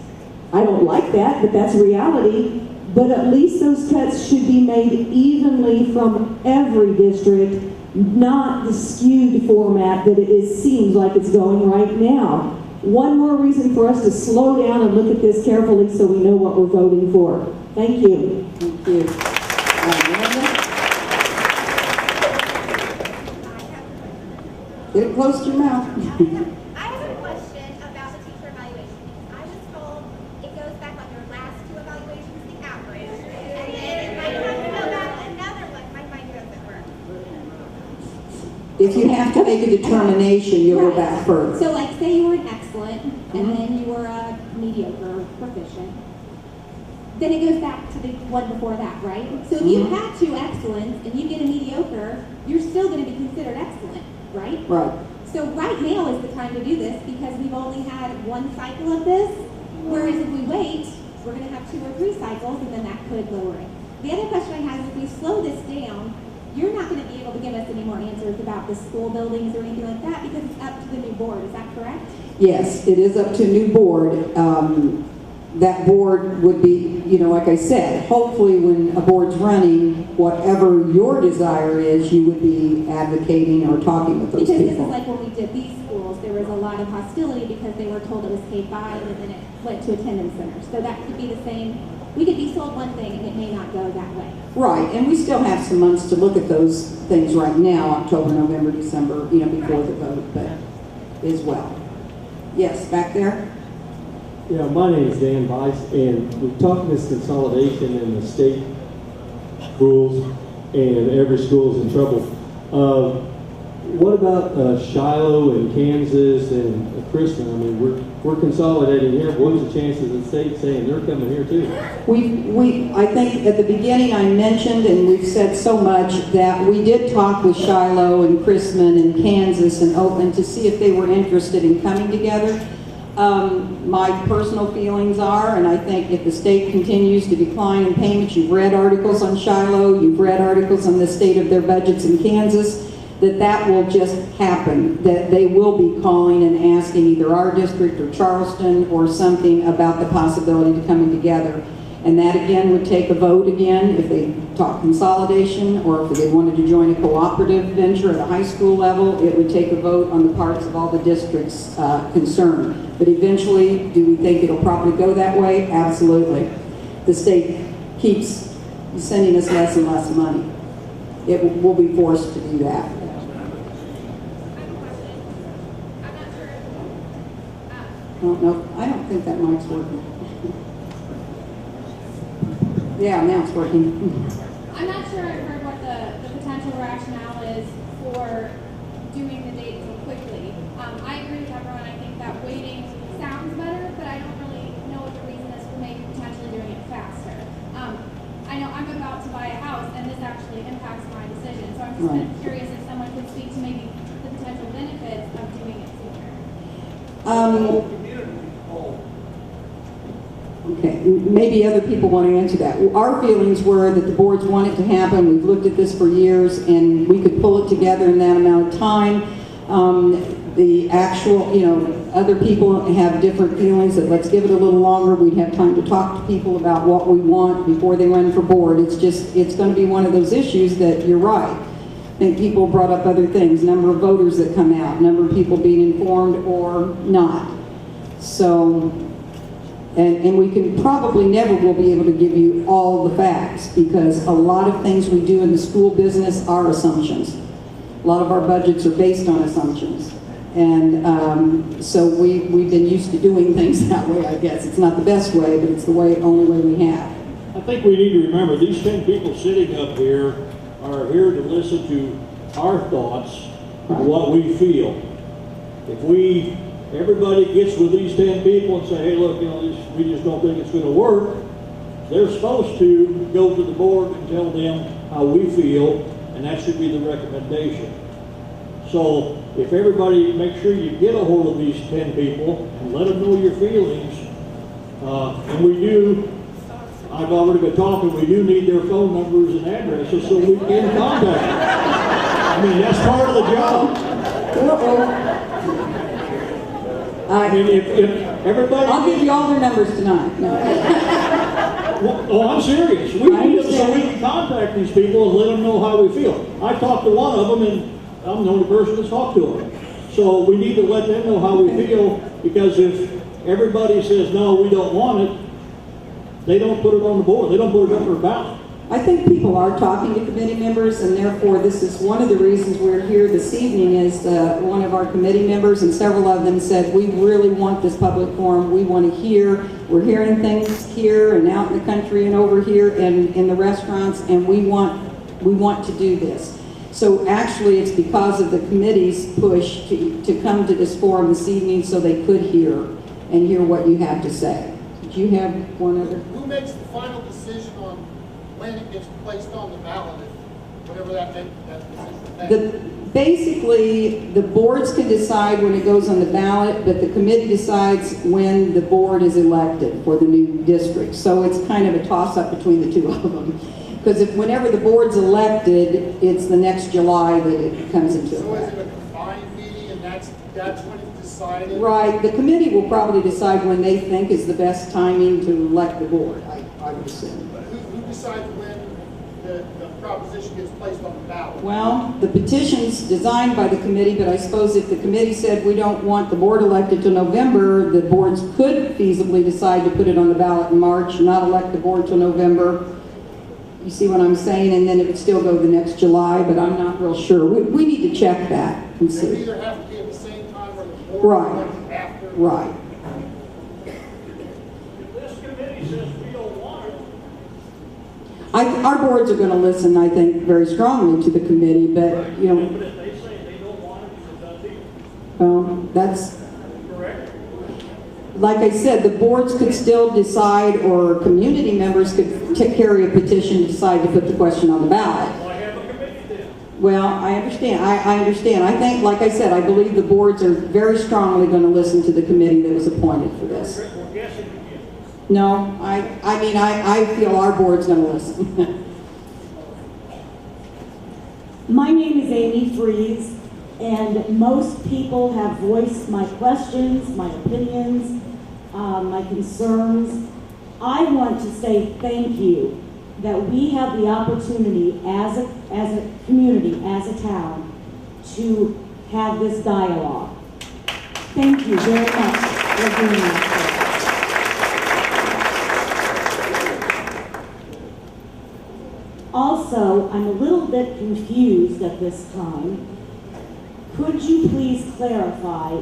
I don't like that, but that's reality. But at least those cuts should be made evenly from every district, not the skewed format that it seems like it's going right now. One more reason for us to slow down and look at this carefully so we know what we're voting for. Thank you. Thank you. Get it close to your mouth. I have a question about the teacher evaluation. I was told it goes back on your last two evaluations, the average, and then if I have to go back another one, my mind doesn't work. If you have to make a determination, you'll go back further. So like say you were an excellent and then you were a mediocre proficient. Then it goes back to the one before that, right? So if you had two excellents and you get a mediocre, you're still going to be considered excellent, right? Right. So right now is the time to do this because we've only had one cycle of this. Whereas if we wait, we're going to have 2 or 3 cycles and then that could lower it. The other question I have is if we slow this down, you're not going to be able to give us any more answers about the school buildings or anything like that because it's up to the new board. Is that correct? Yes, it is up to a new board. That board would be, like I said, hopefully when a board's running, whatever your desire is, you would be advocating or talking with those because people. This is like when we did these schools, there was a lot of hostility because they were told it was K-5 and then it went to attendance centers. So that could be the same. We could be sold one thing and it may not go that way. Right, and we still have some months to look at those things right now, October, November, December, before the vote, but as well. Yes, back there? Yeah, my name is Dan Weiss, and we've talked this consolidation in the state schools, and every school is in trouble. What about Shiloh and Kansas and Chrisman? I mean, we're consolidating here. What's the chances of the state saying they're coming here too? I think at the beginning I mentioned, and we've said so much, that we did talk with Shiloh and Chrisman and Kansas and Oakland to see if they were interested in coming together. My personal feelings are, and I think if the state continues to decline in payments, you've read articles on Shiloh, you've read articles on the state of their budgets in Kansas, that will just happen, that they will be calling and asking either our district or Charleston or something about the possibility of coming together. And that again would take a vote again if they talk consolidation, or if they wanted to join a cooperative venture at a high school level, it would take a vote on the parts of all the districts concerned. But eventually, do we think it'll probably go that way? Absolutely. The state keeps sending us less and less money. It will be forced to do that. I don't think that mic's working. Yeah, now it's working. I'm not sure I've heard what the potential rationale is for doing the date so quickly. I agree with everyone. I think that waiting sounds better, but I don't really know what the reason is for maybe potentially doing it faster. I know I'm about to buy a house, and this actually impacts my decision. So I'm just kind of curious if someone could speak to maybe the potential benefits of doing it sooner. Okay, maybe other people want to answer that. Our feelings were that the boards want it to happen. We've looked at this for years, and we could pull it together in that amount of time. The actual, other people have different feelings that let's give it a little longer. We'd have time to talk to people about what we want before they run for board. It's going to be one of those issues that you're right. I think people brought up other things, number of voters that come out, number of people being informed or not. So, and we can probably never will be able to give you all the facts because a lot of things we do in the school business are assumptions. A lot of our budgets are based on assumptions. And so we've been used to doing things that way, I guess. It's not the best way, but it's the only way we have. I think we need to remember these 10 people sitting up here are here to listen to our thoughts and what we feel. If everybody gets with these 10 people and say, hey, look, we just don't think it's going to work, they're supposed to go to the board and tell them how we feel, and that should be the recommendation. So if everybody, make sure you get a hold of these 10 people and let them know your feelings. And we do, I've already been talking, we do need their phone numbers and addresses so we can get in contact. I mean, that's part of the job. I mean, if everybody... I'll give you all their numbers tonight. No. Well, I'm serious. We need them so we can contact these people and let them know how we feel. I talked to one of them, and I'm the only person that's talked to them. So we need to let them know how we feel, because if everybody says, no, we don't want it, they don't put it on the board. They don't put it up for a ballot. I think people are talking to committee members, and therefore this is one of the reasons we're here this evening is one of our committee members, and several of them said, we really want this public forum. We want to hear. We're hearing things here and out in the country and over here and in the restaurants, and we want to do this. So actually it's because of the committee's push to come to this forum this evening so they could hear what you have to say. Did you have one other? Who makes the final decision on when it gets placed on the ballot, whatever that decision? Basically, the boards can decide when it goes on the ballot, but the committee decides when the board is elected for the new district. So it's kind of a toss-up between the two of them. Because whenever the board's elected, it's the next July that it comes into effect. So is it a combined meeting and that's when it's decided? Right. The committee will probably decide when they think is the best timing to elect the board, I would assume. But who decides when the proposition gets placed on the ballot? Well, the petition's designed by the committee, but I suppose if the committee said we don't want the board elected till November, the boards could feasibly decide to put it on the ballot in March, not elect the board till November. You see what I'm saying? And then it would still go the next July, but I'm not real sure. We need to check that and see. They either have to be at the same time or the board elected after. Right. If this committee says we don't want it, Our boards are going to listen, I think, very strongly to the committee, but, but if they say they don't want it, it's a done deal. well, that's... Correct? Like I said, the boards could still decide, or community members could carry a petition to decide to put the question on the ballot. Well, I have a committee then. Well, I understand. I understand. I think, like I said, I believe the boards are very strongly going to listen to the committee that was appointed for this. We're guessing again. No, I feel our board's going to listen. My name is Amy Fries, and most people have voiced my questions, my opinions, my concerns. I want to say thank you that we have the opportunity as a community, as a town, to have this dialogue. Thank you very much for doing that. Also, I'm a little bit confused at this time. Could you please clarify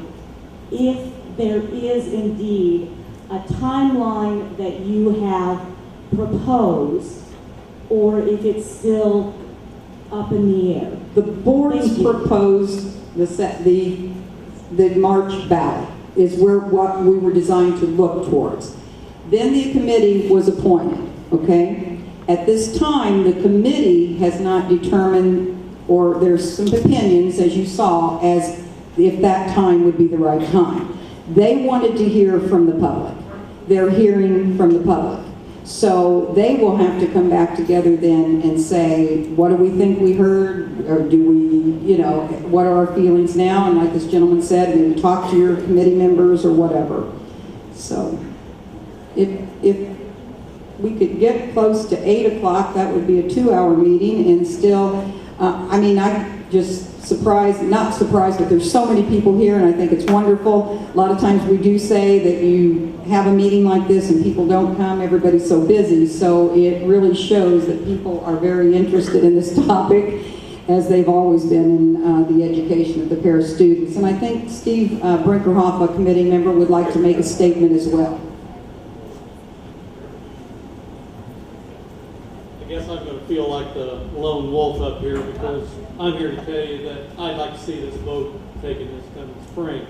if there is indeed a timeline that you have proposed, or if it's still up in the air? The board's proposed the March ballot is what we were designed to look towards. Then the committee was appointed, okay? At this time, the committee has not determined, or there's some opinions, as you saw, as if that time would be the right time. They wanted to hear from the public. they're hearing from the public. So they will have to come back together then and say, what do we think we heard? Or do we, you know, what are our feelings now? And like this gentleman said, maybe talk to your committee members or whatever. So if we could get close to 8 o'clock, that would be a 2-hour meeting, and still, I mean, I'm just surprised, not surprised, but there's so many people here, and I think it's wonderful. A lot of times we do say that you have a meeting like this and people don't come, everybody's so busy, so it really shows that people are very interested in this topic, as they've always been in the education of the pair of students. And I think Steve Brinkerhoff, a committee member, would like to make a statement as well. I guess I'm going to feel like the lone wolf up here, because I'm here to tell you that I'd like to see this vote taken this coming spring.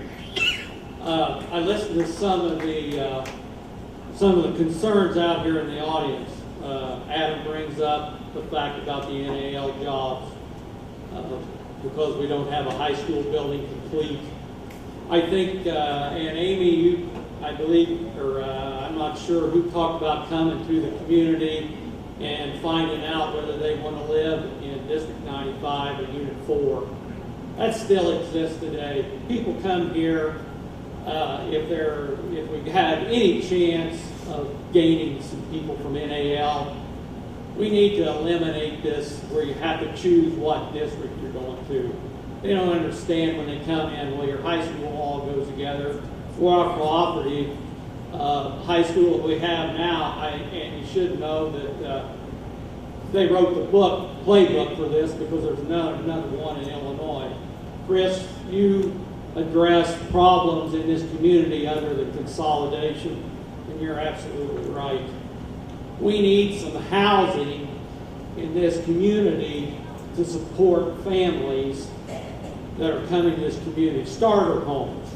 I listened to some of the concerns out here in the audience. Adam brings up the fact about the NAL jobs because we don't have a high school building complete. I think, and Amy, you, I believe, or I'm not sure who talked about coming to the community and finding out whether they want to live in District 95 or Unit 4. That still exists today. People come here if we have any chance of gaining some people from NAL. We need to eliminate this where you have to choose what district you're going to. They don't understand when they come in, well, your high school all goes together. For our cooperative high school that we have now, and you should know that they wrote the playbook for this, because there's another one in Illinois. Chris, you address problems in this community other than consolidation, and you're absolutely right. We need some housing in this community to support families that are coming to this community, starter homes.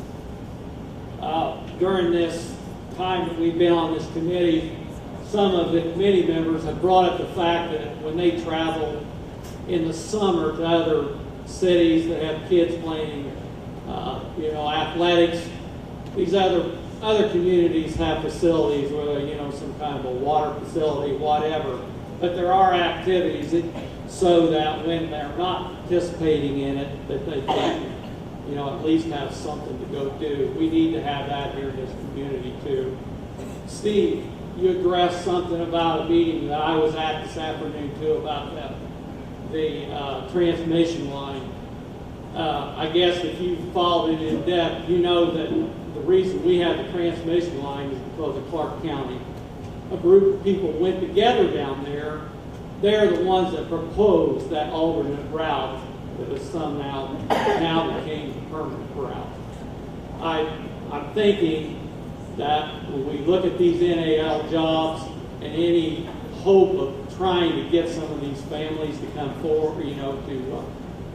During this time that we've been on this committee, some of the committee members have brought up the fact that when they travel in the summer to other cities that have kids playing athletics, these other communities have facilities, whether, some kind of a water facility, whatever. But there are activities so that when they're not participating in it, that they can, at least have something to go do. We need to have that here in this community too. Steve, you addressed something about a meeting that I was at this afternoon too, about the transmission line. I guess if you followed it in depth, you know that the reason we have the transmission line is because of Clark County. A group of people went together down there. They're the ones that proposed that alternate route that has somehow now became the permanent route. I'm thinking that when we look at these NAL jobs and any hope of trying to get some of these families to come forward, to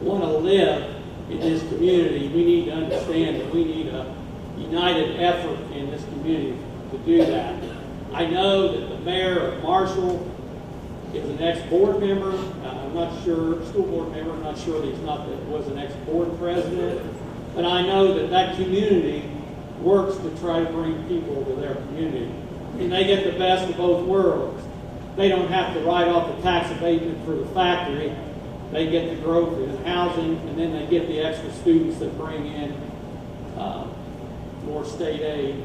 want to live in this community, we need to understand that we need a united effort in this community to do that. I know that the mayor of Marshall is an ex-board member. I'm not sure, school board member, I'm not sure that was an ex-board president. But I know that that community works to try to bring people to their community. And they get the best of both worlds. They don't have to write off the tax abatement for the factory. They get the growth in housing, and then they get the extra students that bring in more state aid.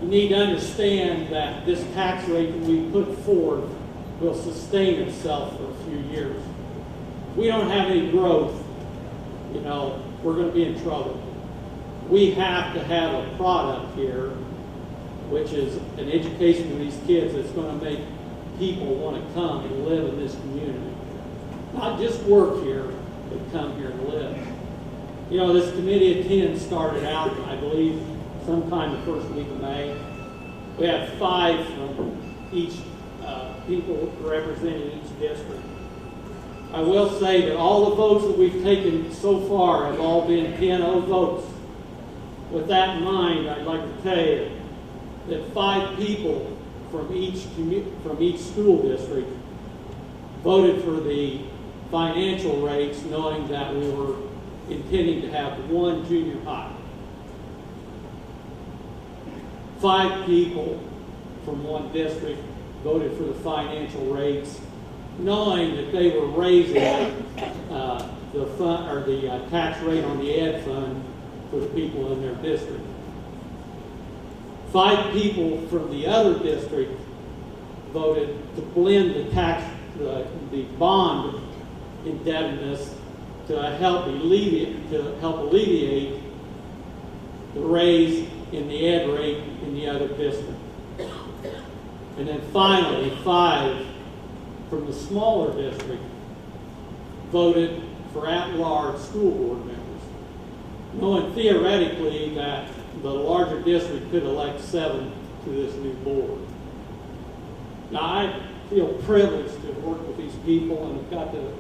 You need to understand that this tax rate that we put forth will sustain itself for a few years. If we don't have any growth, we're going to be in trouble. We have to have a product here, which is an education for these kids that's going to make people want to come and live in this community. Not just work here, but come here and live. This committee of 10 started out, I believe, sometime the first week of May. We have 5 from each people representing each district. I will say that all the votes that we've taken so far have all been 10-0 votes. With that in mind, I'd like to tell you that 5 people from each school district voted for the financial rates, knowing that we were intending to have 1 junior high. 5 people from one district voted for the financial rates, knowing that they were raising the fund or the tax rate on the ed fund for the people in their district. 5 people from the other district voted to blend the bond indebtedness to help alleviate the raise in the ed rate in the other district. And then finally, 5 from the smaller district voted for at-large school board members, knowing theoretically that the larger district could elect 7 to this new board. Now, I feel privileged to work with these people and have got to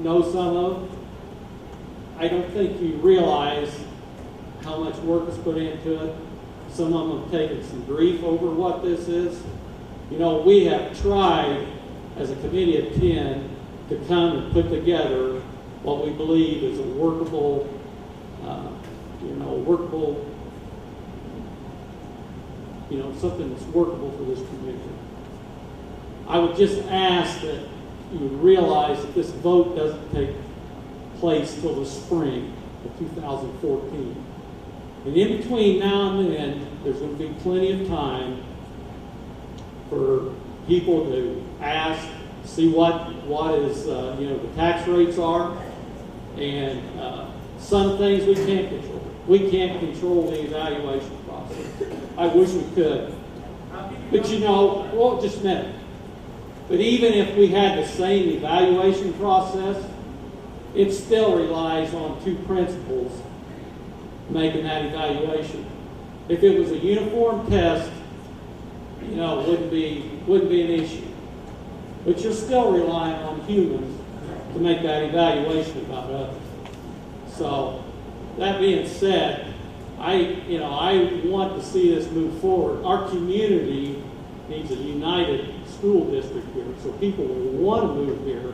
know some of them. I don't think you realize how much work is put into it. Some of them have taken some grief over what this is. You know, we have tried as a committee of 10 to come and put together what we believe is a workable, something that's workable for this community. I would just ask that you realize that this vote doesn't take place till the spring of 2014. And in between now and then, there's going to be plenty of time for people to ask, see what is, the tax rates are, and some things we can't control. We can't control the evaluation process. I wish we could. But just a minute. But even if we had the same evaluation process, it still relies on 2 principles making that evaluation. If it was a uniform test, it wouldn't be an issue. But you're still relying on humans to make that evaluation about others. So, that being said, I want to see this move forward. Our community needs a united school district here, so people will want to move here.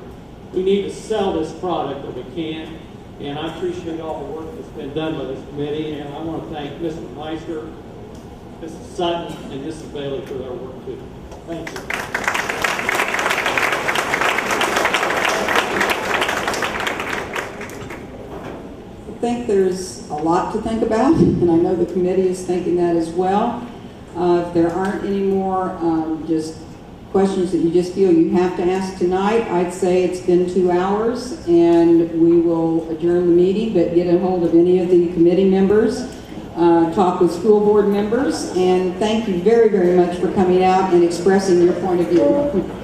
We need to sell this product that we can, and I appreciate all the work that's been done by this committee, and I want to thank Mr. Meister, Mrs. Sutton, and Mrs. Bailey for their work too. Thank you. I think there's a lot to think about, and I know the committee is thinking that as well. If there aren't any more just questions that you just feel you have to ask tonight, I'd say it's been 2 hours, and we will adjourn the meeting, but get a hold of any of the committee members, talk with school board members, and thank you very, very much for coming out and expressing your point of view.